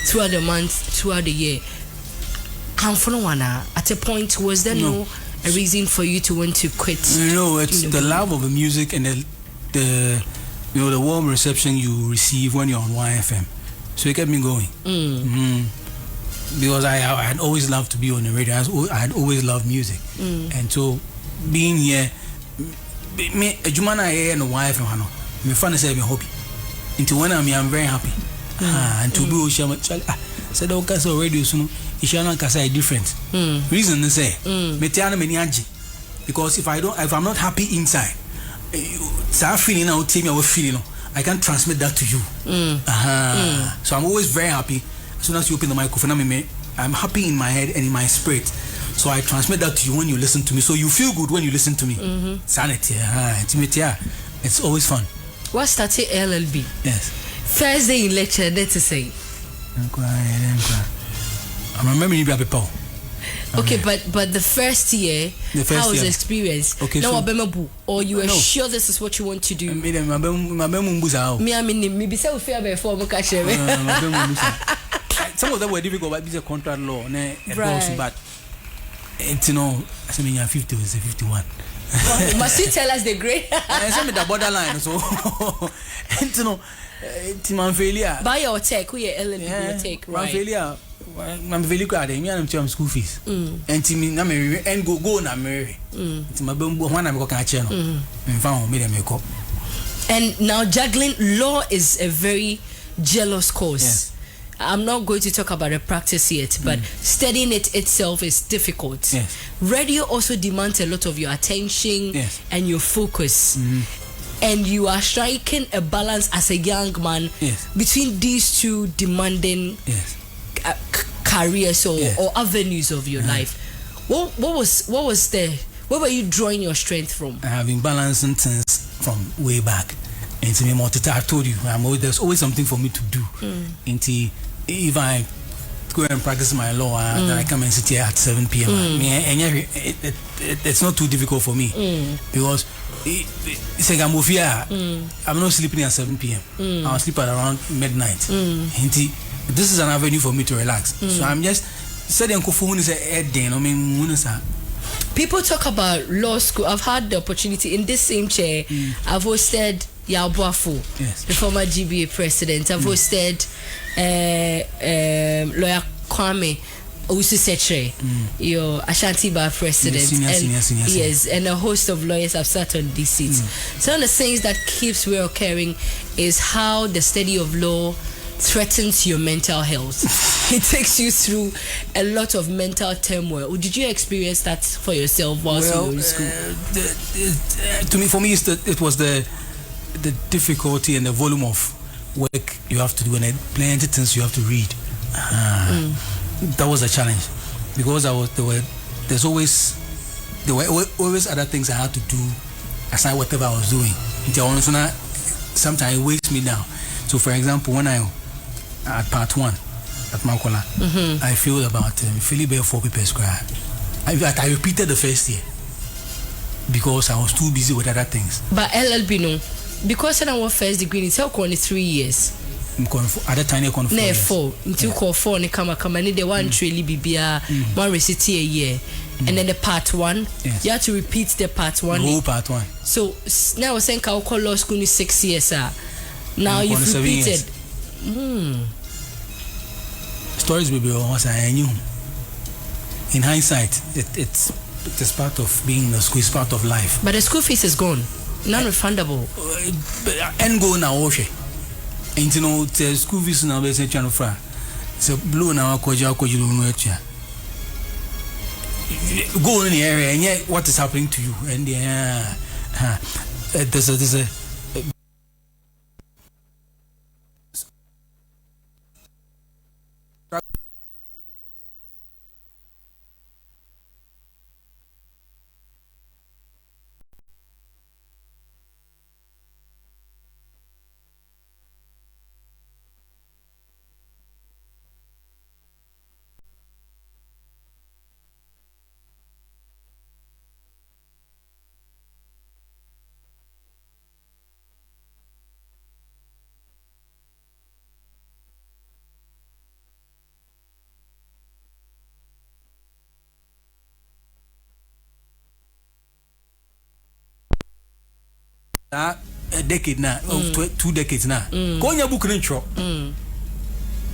throughout the month, throughout the year. At a point, was there no a reason for you to want to quit? No, it's the love of the music and the warm reception you receive when you're on YFM. So it kept me going. because I had always loved to be on the radio. I had always loved music, and so being here, me Jumana and a wife and my friend is having hobby. Into when I'm very happy. And to be said okay, so radio soon. Ishana Kasa is different. Reason to say, Metiana Meniaji, because if I'm not happy inside, so feeling out, tell me what feeling. I can transmit that to you. So I'm always very happy. As soon as you open the microphone, I'm happy in my head and in my spirit. So I transmit that to you when you listen to me. So you feel good when you listen to me. Sanity. It's always fun. What started LLB? Yes. First day in lecture, that's to say. I remember you be a people. Okay, but the first year, how was the experience? Okay, no, so, or you were sure this is what you want to do? Me, I mean, maybe say fair before some of them were difficult, but it's a contract law, right. But it's, you know, I say 50 is 51. Must you tell us the grade? I say the borderline, so it's, you know, it's my failure. Buy your tech, we are LLB your tech, right? My failure. I'm very glad I'm school fees. And to me, and go na marry. It's my bumbo when I'm going to channel. And found me make up. And now juggling law is a very jealous cause. Yes. I'm not going to talk about the practice yet, but studying it itself is difficult. Yes. Radio also demands a lot of your attention and your focus. And you are striking a balance as a young man between these two demanding careers or avenues of your life. What where were you drawing your strength from? I have been balancing things from way back. And to me, I told you, there's always something for me to do. Until if I go and practice my law, then I come and sit here at 7 p.m. It's not too difficult for me because I'm not sleeping at 7 p.m. I'll sleep at around midnight. This is an avenue for me to relax. So I'm just saying, people talk about law school. I've had the opportunity in this same chair. I've hosted Yabuafu, the former GBA president. I've hosted lawyer Kwame Poku, your Ashanti Bar president, senior. And a host of lawyers have sat on these seats. So one of the things that keeps reoccurring is how the study of law threatens your mental health. It takes you through a lot of mental turmoil. Did you experience that for yourself whilst you were in school? For me, it was the difficulty and the volume of work you have to do and plenty of things you have to read. That was a challenge because there were always other things I had to do aside whatever I was doing. Sometimes it weighs me down. So, for example, when I at part 1 at Makola, I feel about Philip 4 people square. I repeated the first year because I was too busy with other things. But LLB no, because I was first degree, it's only 3 years. At that time, I con 4 years. 4 until call 4 ne come need the one truly bibia one receipt a year. And then the part 1, you have to repeat the part 1. The whole part 1. So now we're saying I'll call law school is 6 years. Now you've repeated. Stories will be once I knew. In hindsight, it's part of being in the school, it's part of life. But the school fees is gone, non-refundable. And go now, okay. And you know, the school fees now is a channel for. So blue now, go in the area, and yet what is happening to you? And there's a a decade now, 2 decades now. Go on your book and intro.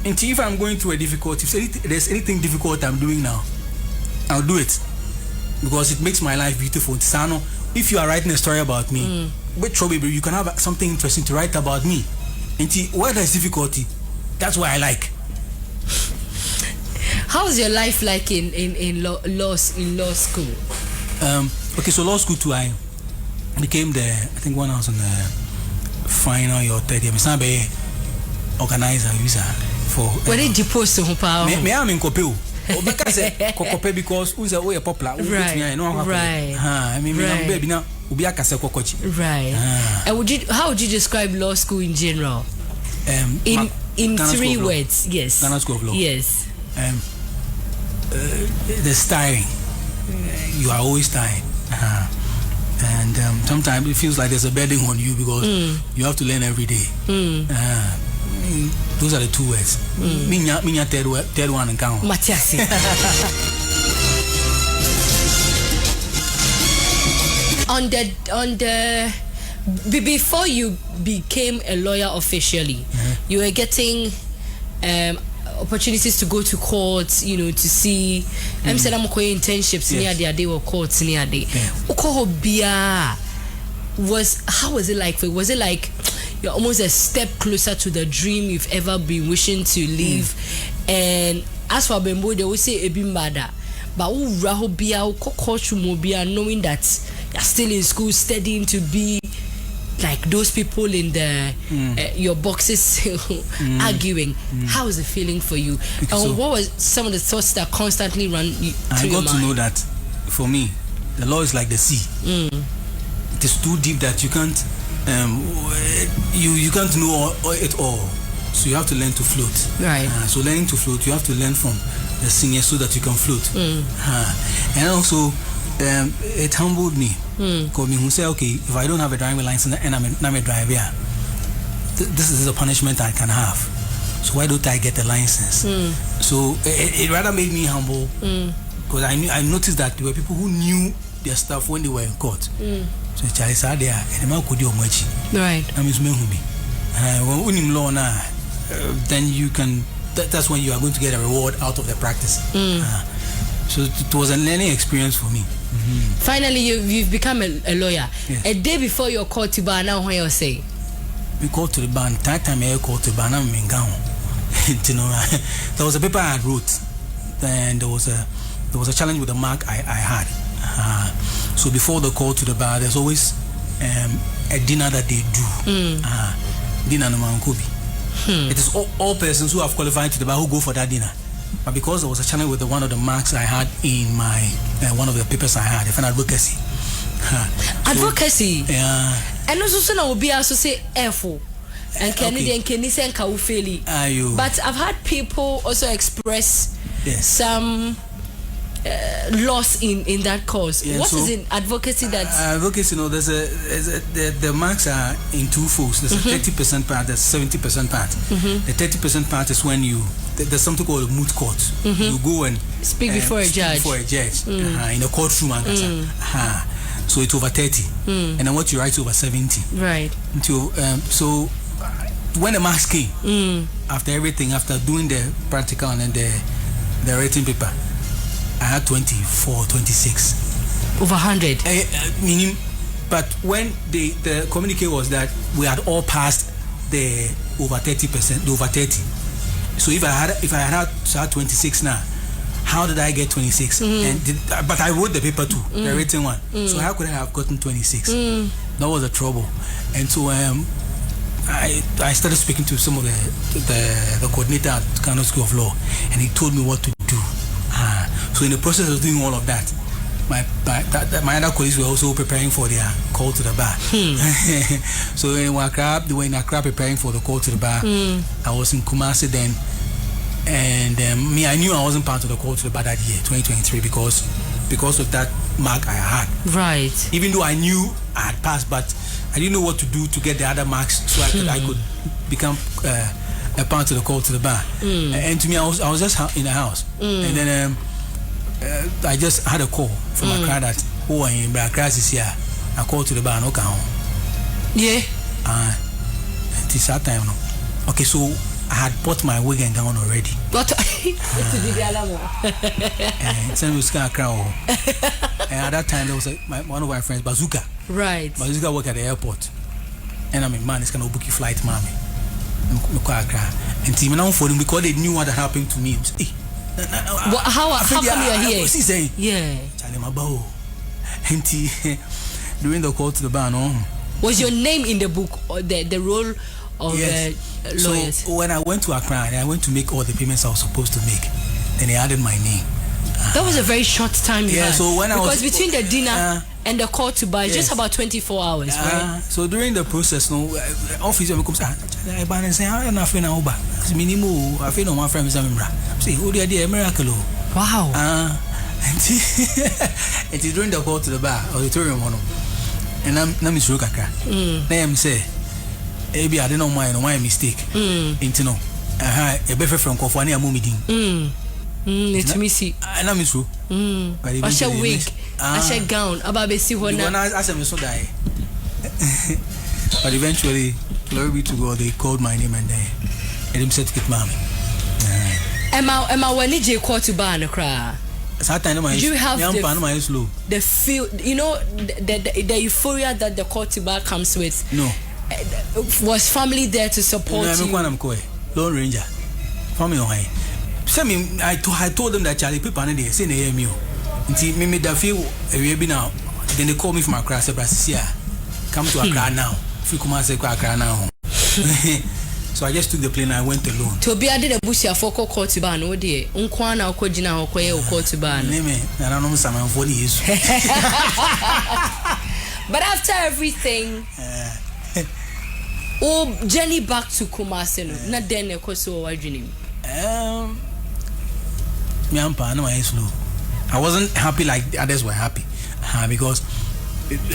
And if I'm going through a difficulty, if there's anything difficult I'm doing now, I'll do it because it makes my life beautiful. Sano, if you are writing a story about me, with trouble, you can have something interesting to write about me. And where there's difficulty, that's what I like. How's your life like in law school? Okay, so law school too, I became I think when I was in the final year or third year, I'm a organizer for. When did you post to Hopao? Me I'm in Kopeo. Because who's a way popular. Right. I mean, baby now. Right. And how would you describe law school in general? In three words, yes. Ghana School of Law. Yes. The styling. You are always styling. And sometimes it feels like there's a burden on you because you have to learn every day. Those are the two words. Minya third one and count. Matiasi. On the before you became a lawyer officially, you were getting opportunities to go to courts, to see. I'm saying I'm going internships near the day or courts near the. How was it like for you? Was it like you're almost a step closer to the dream you've ever been wishing to live? And as for Bembo, they will say Ebimbada, but knowing that you're still in school studying to be like those people in the your boxes arguing. How was the feeling for you? And what was some of the thoughts that constantly run through your mind? I got to know that for me, the law is like the sea. It is too deep that you can't you can't know it all. So you have to learn to float. Right. So learning to float, you have to learn from the seniors so that you can float. And also, it humbled me. Because me who say, okay, if I don't have a driving license and I'm a driver, this is a punishment I can have. So why don't I get a license? So it rather made me humble because I noticed that there were people who knew their stuff when they were in court. So Charlie said there, and the man could do much. Right. I mean, when you law now, then you can. That's when you are going to get a reward out of the practice. So it was a learning experience for me. Finally, you've become a lawyer. Yes. A day before your call to bar, now what you say? We called to the bar. That time I called to the bar. I'm in Ghana. There was a paper I wrote, and there was a challenge with the mark I had. So before the call to the bar, there's always a dinner that they do. Dinner no mankobi. It is all persons who have qualified to the bar who go for that dinner. But because there was a challenge with one of the marks I had in my one of the papers I had, if an advocacy. Advocacy. Yeah. And also now will be also say F-O. And Canadian Kenisen Kaufeli. But I've had people also express some loss in that cause. What is in advocacy that advocacy? There's the marks are in two folds. There's a 30% part, there's 70% part. The 30% part is when there's something called a moot court. You go and speak before a judge. In a courtroom. So it's over 30, and then what you write is over 70. Right. So when the marks came, after everything, after doing the practical and then the written paper, I had 24, 26. Over 100. Meaning, but when the communique was that we had all passed the over 30%, the over 30. So if I had 26 now, how did I get 26? But I wrote the paper too, the written one. So how could I have gotten 26? That was the trouble. And so I started speaking to some of the coordinator at Ghana School of Law, and he told me what to do. So in the process of doing all of that, my other colleagues were also preparing for their call to the bar. So in Accra, they were in Accra preparing for the call to the bar. I was in Kumasi then, and I knew I wasn't part of the call to the bar that year, 2023, because of that mark I had. Right. Even though I knew I had passed, but I didn't know what to do to get the other marks so I could become a part of the call to the bar. And to me, I was just in the house, and then I just had a call from Accra that in Accra is here. I called to the bar, no count. Yeah. It is that time. Okay, so I had bought my wig and gown already. What? It's a big alarm. And so we was kind of crowd. And at that time there was one of my friends, Bazooka. Right. Bazooka worked at the airport. And I mean, man, it's gonna book your flight, mommy. And team now for them because they knew what had happened to me. How come you are here? Yeah. Charlie Mabao. And during the call to the bar, no. Was your name in the book or the role of lawyers? So when I went to Accra, I went to make all the payments I was supposed to make. Then they added my name. That was a very short time. Yeah. So when because between the dinner and the call to buy, just about 24 hours, right? So during the process, no, officer comes. I ban and say, "I am not feeling over." Minimum, I feel no one friend is a member. See, who did a miracle? Wow. It is during the call to the bar auditorium, and I'm Miss Rukaka. Name say, maybe I don't know my mistake. Into no, a better from Kofania Mumidin. Let me see. And I'm Miss Ru. I shall wig, I shall gown, about Bessie when I so die. But eventually, glory be to God, they called my name and they said to get mommy. Emma, when did you call to buy and cry? You have the feel, you know, the euphoria that the call to buy comes with. No. Was family there to support you? I'm Lone Ranger. Family on high. I told them that Charlie people and they say they hear me. Until me made that feel a now. Then they call me from Accra. Say, come to Accra now. If you come and say Accra now. So I just took the plane and I went alone. To be added a bush for call to ban, oh dear. Unkwana or Kojina or Quay or call to ban. Name and I know some 40 years. But after everything, journey back to Kumasi, not then a course or what dream. I wasn't happy like the others were happy because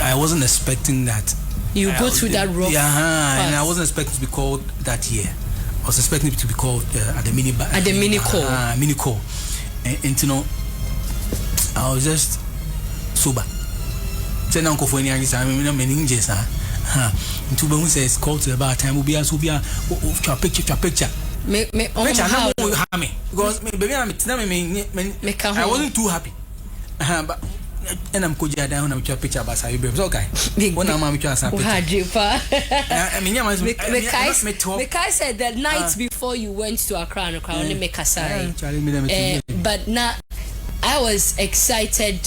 I wasn't expecting that. You go through that rough path. And I wasn't expecting to be called that year. I was expecting to be called at the mini call. Mini call. And you know, I was just sober. Say now for any answer. I mean, many ninjas. Into when says call to the bar time will be as will be a picture. Because maybe I wasn't too happy. But and I'm going down and I'm picture about Sabi. Okay. When I'm I said that night before you went to Accra, but now I was excited.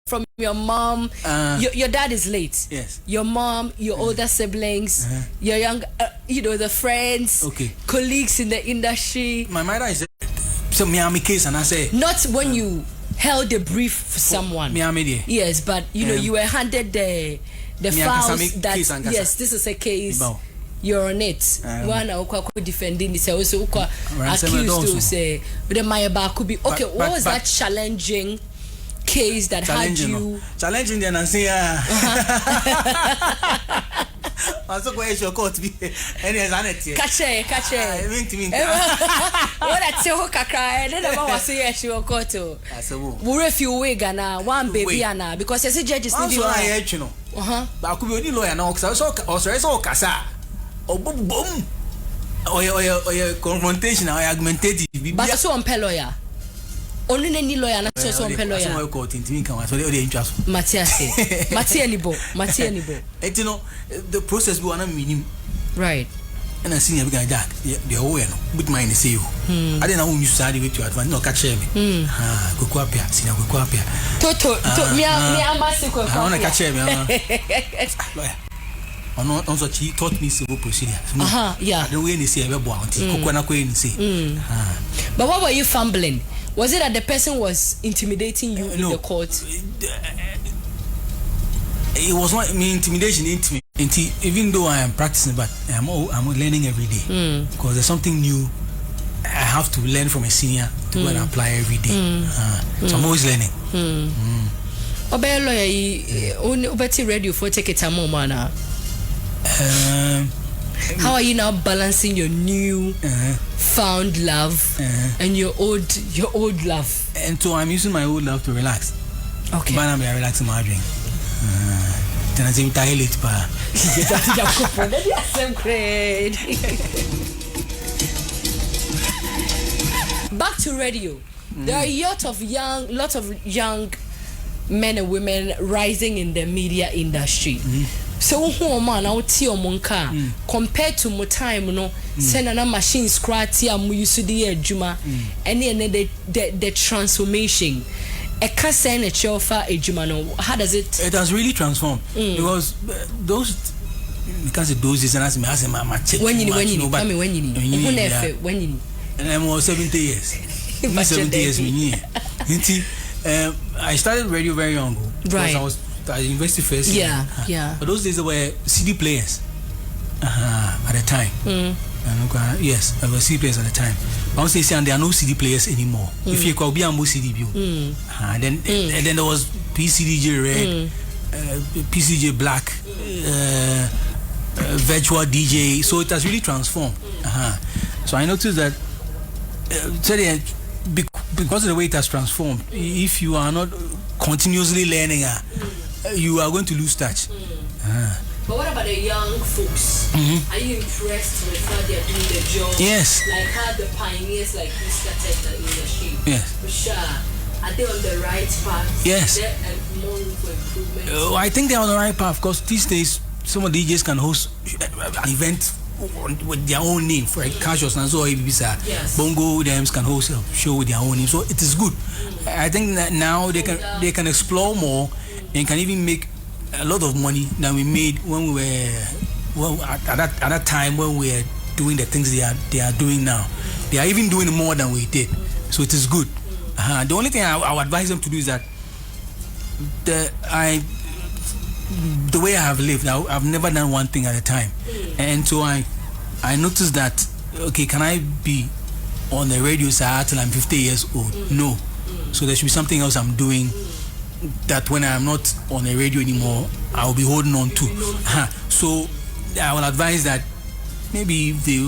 From your mom, your dad is late. Yes. Your mom, your older siblings, your young, the friends, colleagues in the industry. My mother is some Miami case, and I say not when you held a brief for someone. Miami. Yes, but you were handed the files that yes, this is a case. You're on it. One defending this also accused to say, but my back could be okay. What was that challenging case that had you challenging the Nancy? Also, where's your court? Any anxiety? Catch it. What I tell Kakra, and then I was saying she will go to. We refuse Wigana, one baby, Anna, because as a judge is not you know. But I could be only lawyer now, because I saw Casa. Oh, boom, or your confrontation, or argumentative. But I saw a lawyer. Only any lawyer, not so some lawyer. Matianibo. You know, the process we want to mean. Right. And I see a guy that the whole with mine say you. I didn't know who you started with you advance. No, catch me. Kukwapia, Sina Kukwapia. Toto, me, I'm I want to catch me. On so she taught me civil procedure. Yeah. The way they say about But what were you fumbling? Was it that the person was intimidating you in the court? It was not intimidation. Even though I am practicing, but I'm learning every day because there's something new. I have to learn from a senior to go and apply every day. So I'm always learning. Obe lawyer, you ready for take it a moment? How are you now balancing your new found love and your old love? And so I'm using my old love to relax. Okay. But I'm relaxing my drink. Then I say toilet pa. Back to radio. There are a lot of young men and women rising in the media industry. So who man out here monka compared to my time no send na machines scratty am used to the juma and the transformation a casen a chofa a juma no how does it has really transformed because those because those is as my when you and I was 70 years 70 years I started radio very young because I was at university first yeah. But those days there were CD players at the time yes there were CD players at the time but I was saying there are no CD players anymore if you could be a CD view then there was PCDJ Red PCDJ Black virtual DJ so it has really transformed so I noticed that because of the way it has transformed if you are not continuously learning you are going to lose touch. But what about the young folks? Are you impressed with how they are doing the job? Yes. Like how the pioneers like you started the industry? Yes. For sure. Are they on the right path? Yes. Is there more room for improvement? I think they're on the right path because these days some of the DJs can host an event with their own name for casuals and so Bongo Dems can host a show with their own name, so it is good. I think that now they can explore more and can even make a lot of money than we made when we were at that time when we were doing the things they are doing now. They are even doing more than we did, so it is good. The only thing I would advise them to do is that the way I have lived, I've never done one thing at a time, and so I noticed that okay, can I be on the radio side till I'm 50 years old? No, so there should be something else I'm doing that when I'm not on the radio anymore, I'll be holding on to. So I will advise that maybe if they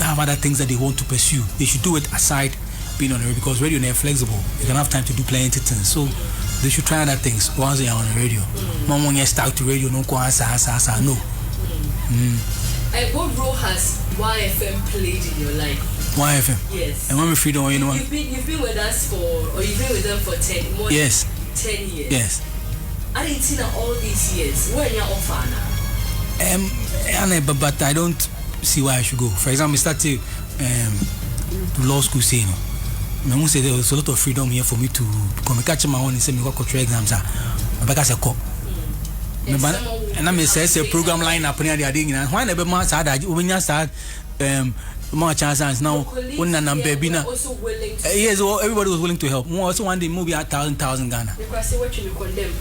have other things that they want to pursue, they should do it aside being on the radio because radio is flexible. You can have time to do plenty of things. So they should try other things once they are on the radio. No one gets stuck to radio, no. And what role has YFM played in your life? YFM? Yes. And when we freedom, you know what? You've been with us you've been with them for 10 more yes. 10 years. Yes. I didn't see all these years. Where are you off now? But I don't see why I should go. For example, I started law school saying I say there was a lot of freedom here for me to come catch my own and say me go control exams because I call. And I say a program line up near the ading and why never much had when you start more chances now when I'm baby now. Yes, everybody was willing to help. More also one day movie at 1,000 Ghana. Because what you condemn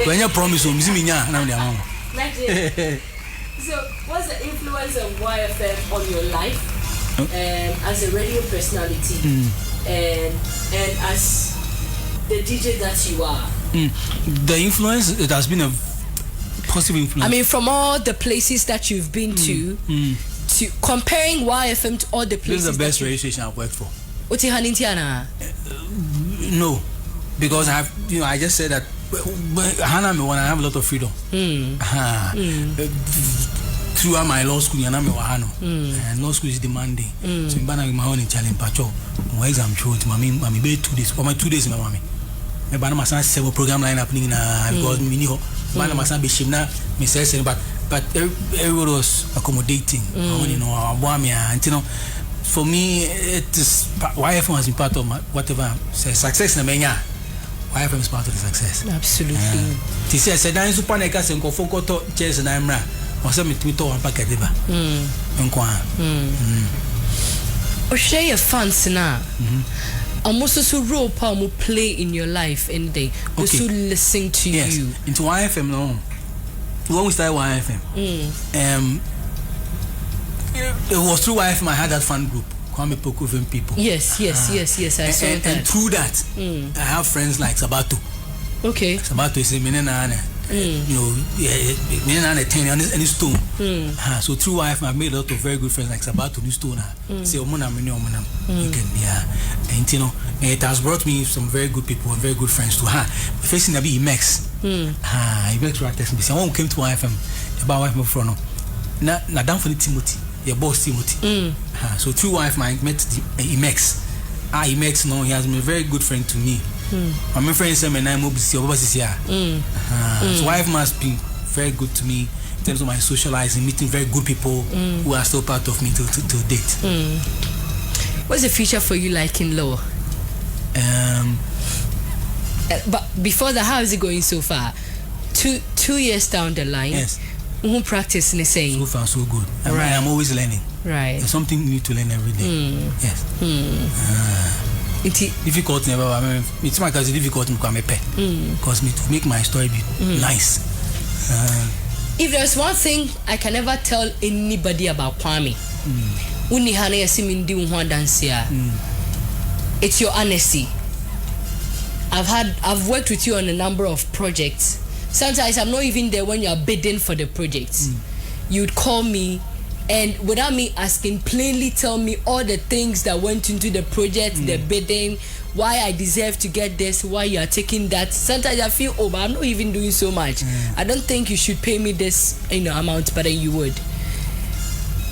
when you promise me now So what's the influence of YFM on your life as a radio personality and as the DJ that you are? The influence, it has been a positive influence. I mean, from all the places that you've been to comparing YFM to all the places. This is the best radio station I've worked for. Uti Hanintiana? No, because I just said that Hana when I have a lot of freedom. Throughout my law school, and law school is demanding. So I'm with my own in challenge patrol. My exam short, mommy be 2 days. For my 2 days, my mommy. My banana must have several program line happening because me know banana must be shimna. Me say but everybody was accommodating. And for me, it is YFM has been part of my whatever success. YFM is part of the success. Absolutely. She said, "I super nekas and kofoko to chairs and I'm ra." Was me to one packet deba. Share your fans now. Almost so role will play in your life any day. Those who listen to you. Into YFM no. When we started YFM, it was through YFM I had that fan group, Kwame Poku people. Yes. I saw that. And through that, I have friends like Sabato. Okay. Sabato is a menena. you know, me and I ten any stone. So through YFM, I made a lot of very good friends. Like about to new stone. Say omuna mini omuna. You can and you know, it has brought me some very good people and very good friends to her. Facing a bit Imex. Imex practice me. Someone came to YFM about YFM for no. Na down for the Timothy. Your boss Timothy. So through YFM, I met Imex. Imex, no, he has been a very good friend to me. My friend said, "Man, I'm obviously here." So wife must be very good to me in terms of my socializing, meeting very good people who are still part of me to date. What's the future for you like in law? But before that, how is it going so far? 2 years down the line. Yes. Who practice the same? So far, so good. Right. I'm always learning. Right. There's something new to learn every day. Yes. Difficult never. I mean, it's my cause difficult to Kwame Poku because me to make my story be nice. If there's one thing I can never tell anybody about Kwame, it's your honesty. I've worked with you on a number of projects. Sometimes I'm not even there when you are bidding for the projects. You'd call me and without me asking, plainly tell me all the things that went into the project, the bidding, why I deserve to get this, why you are taking that. Sometimes I feel, but I'm not even doing so much. I don't think you should pay me this amount, but then you would.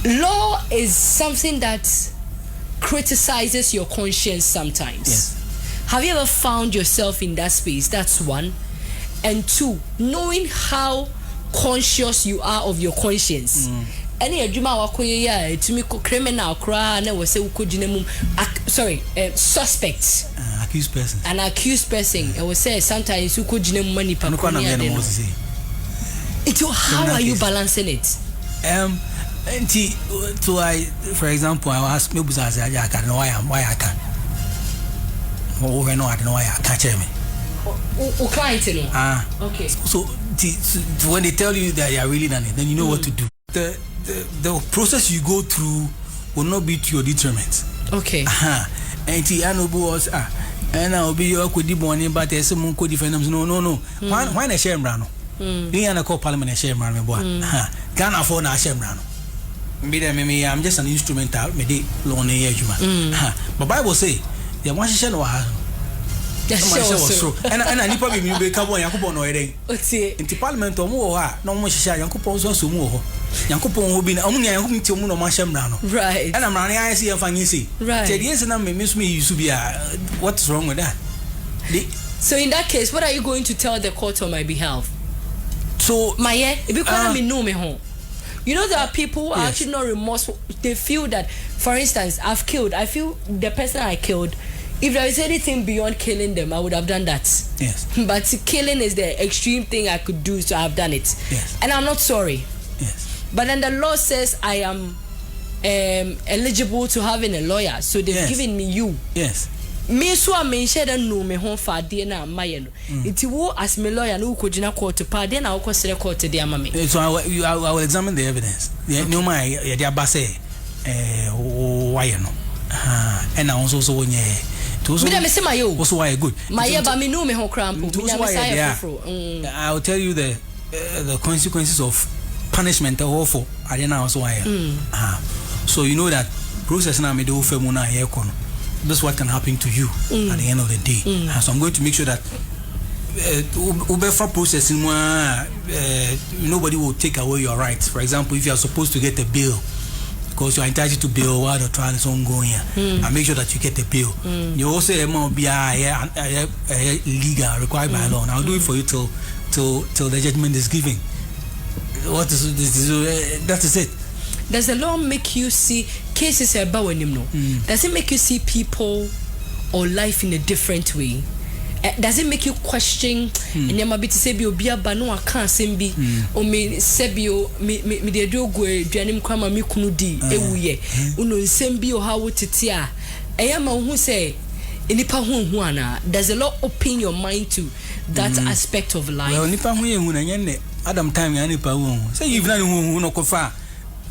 Law is something that criticizes your conscience sometimes. Yes. Have you ever found yourself in that space? That's one. And two, knowing how conscious you are of your conscience. Any adwuma wakoye to me criminal cry na we say ukojina mum suspect accused person. An accused person. I will say sometimes ukojina mum mani pa. How are you balancing it? So I, for example, I ask me I can know why I can. Oh, I know I don't know why I can't tell me. Client, okay. So when they tell you that you are really done it, then you know what to do. The process you go through will not be to your detriment. Okay. And I know boss and I'll be your could money, but there's some could defend them. No. Why na share brano? You ain't a call parliament and share brano boy. Can't afford a share brano. Me, I'm just an instrumental, me loan a year. But Bible say, yeah, one share no. And I probably be cabo Yakupo no ere. Into parliament or more, no more share Yakupo so more. Yakupo will be only a home to Muno Mashamrano. Right. And I'm running I see a funny see. Right. Yes, and I miss me used to be what's wrong with that? So in that case, what are you going to tell the court on my behalf? So my if you call me no me home. You know there are people who are actually not remorseful. They feel that, for instance, I've killed. I feel the person I killed. If there is anything beyond killing them, I would have done that. Yes. But killing is the extreme thing I could do, so I've done it. Yes. And I'm not sorry. Yes. But then the law says I am eligible to having a lawyer, so they've given me you. Yes. Me so I mention that no me home for day na mayeno. It will as me lawyer no ko gina court to pa then I will consider court to the mama. So I will examine the evidence. No my ya abase why no. And I also so when also why good. My but me no me home cramp. I will tell you the consequences of punishment awful. I didn't also why. So you know that process na me do femuna here kono. This is what can happen to you at the end of the day. So I'm going to make sure that for processing nobody will take away your rights. For example, if you are supposed to get a bill because you are entitled to bill while the trial is ongoing, I make sure that you get the bill. You also be legal required by law. And I'll do it for you till the judgment is given. What is this? That is it. Does the law make you see cases about when you know? Does it make you see people or life in a different way? Does it make you question? And you might be to say, "Be a bano I can't be or me sebio me de do go duanim kwama me kunu di ewuye uno nsembio how titia eyama hu say enipa hu ana." Does the law open your mind to that aspect of life? Well, nipa hu hu na nyenne Adam time ya nipa hu say you na hu no kofa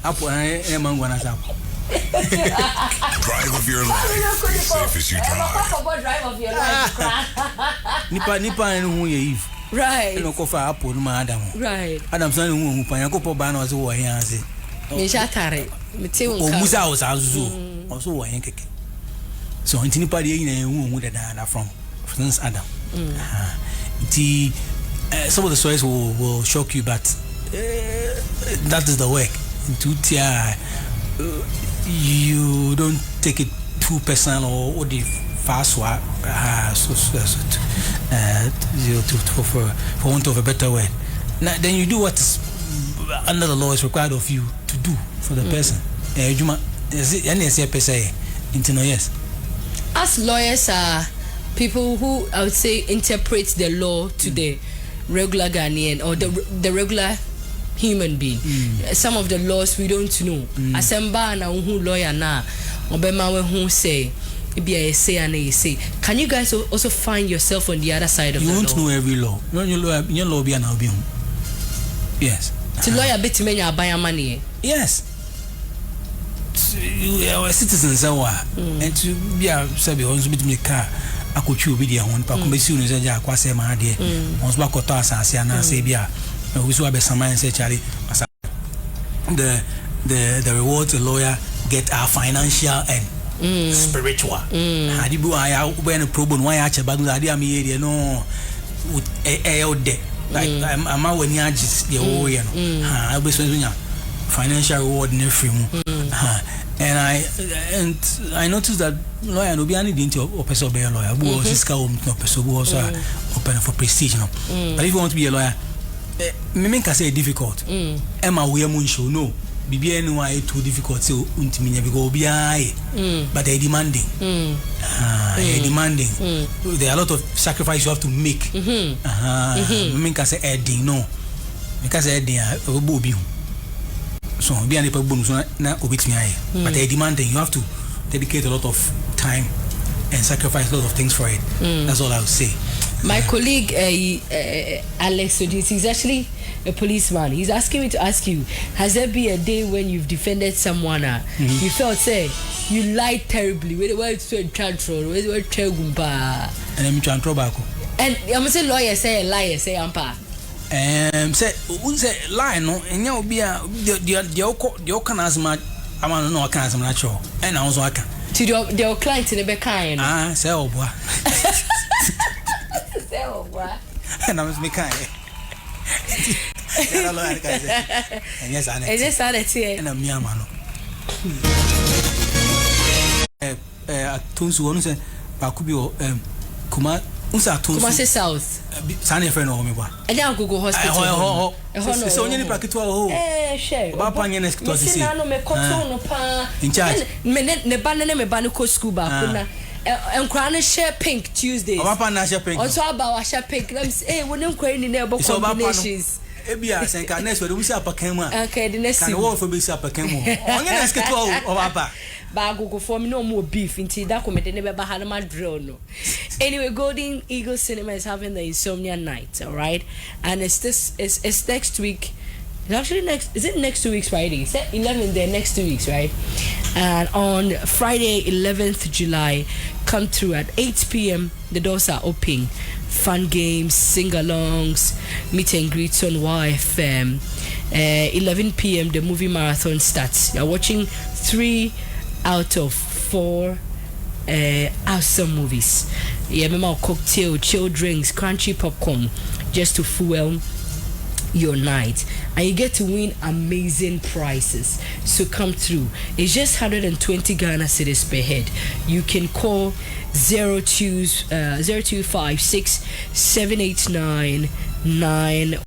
apo e mangwana sapo. Drive of your life, as safe as you drive. Drive of your life. Nipa hu ye if Right. No kofa apo no Adam. Right. Adam san hu pan yakopo ba na o se wo hen ase. Me shatare. Me te O musa o sa zuzu. O so wo hen keke. So intini pa de yin hu da from since Adam. Some of the stories will shock you, but that is the work. You don't take it too personal or the fast one. For want of a better word. Now, then you do what is under the law is required of you to do for the person. Yes. As lawyers are people who I would say interpret the law to the regular Ghanaian or the regular human being. Some of the laws we don't know. Asemba na who lawyer na obema we who say say and say. Can you guys also find yourself on the other side of the law? You won't know every law. Your law be an albion. Yes. To lawyer bit menya buy money. Yes. You are citizens and to be a sabi on bit me car. Akuchu bi dia hon pa ko besi unu seja akwase ma de ons ba kota asase ana se bia we so abesaman se chari the reward the lawyer get our financial and spiritual hadi bu aya u be no problem why ache ba adi am ye no de like ama wani agis de wo ye no ha abeso nya financial reward ne free mu and I noticed that lawyer no be any into or person be a lawyer who is no person who also open for prestige no but if you want to be a lawyer me can say difficult Emma we am show no bibi any too difficult so untiminya because obi but they demanding demanding there are a lot of sacrifice you have to make me can say adding no because adding obi so be an bonus na obit me but they demanding you have to dedicate a lot of time and sacrifice a lot of things for it. That's all I would say. My colleague Alex Odis, he's actually a policeman. He's asking me to ask you, has there been a day when you've defended someone you felt say you lied terribly with the word to transfer with the word and then me transfer back and I'm say lawyer say a liar say ampa say unse lie no enya obi a the okanazma ama no okanazma na cho and I also aka to the client in the kind say oboa say oboa and I'm me kind ya lawyer ka say and yes ane and am yama no atunsu wonu say ba ku bi kuma unsa atunsu kuma say south Sane friend o me bwa. Eja Google hospital. So onye ni pakitwa ho. Share. Ba pa nyene skito sisi. Na no me koto no pa. In charge. Ne ba ne ko school ba kuna. Enkra na share pink Tuesdays. Ba pa na share pink. Also about wa share pink. Let me say we nkra ni na ebo combinations. Ebia senka next we do si apakan mu a. Okay, the next. Kan wo for be si apakan mu. Onye na skito o ba pa. Ba Google for me no more beef into that comedy never ba ha na drill no. Anyway, Golden Eagle Cinema is having the Insomnia Night, all right? And it's next week. It's actually next 2 weeks Friday? It's 11 there next 2 weeks, right? And on Friday 11th July, come through at 8 p.m. The doors are open. Fun games, sing-alongs, meet and greets on YFM. 11 p.m. the movie marathon starts. You're watching 3 out of 4 awesome movies. Yeah, remember cocktail, chill drinks, crunchy popcorn, just to fuel your night, and you get to win amazing prizes. So come through. It's just 120 Ghana cedis per head. You can call 0256 789 9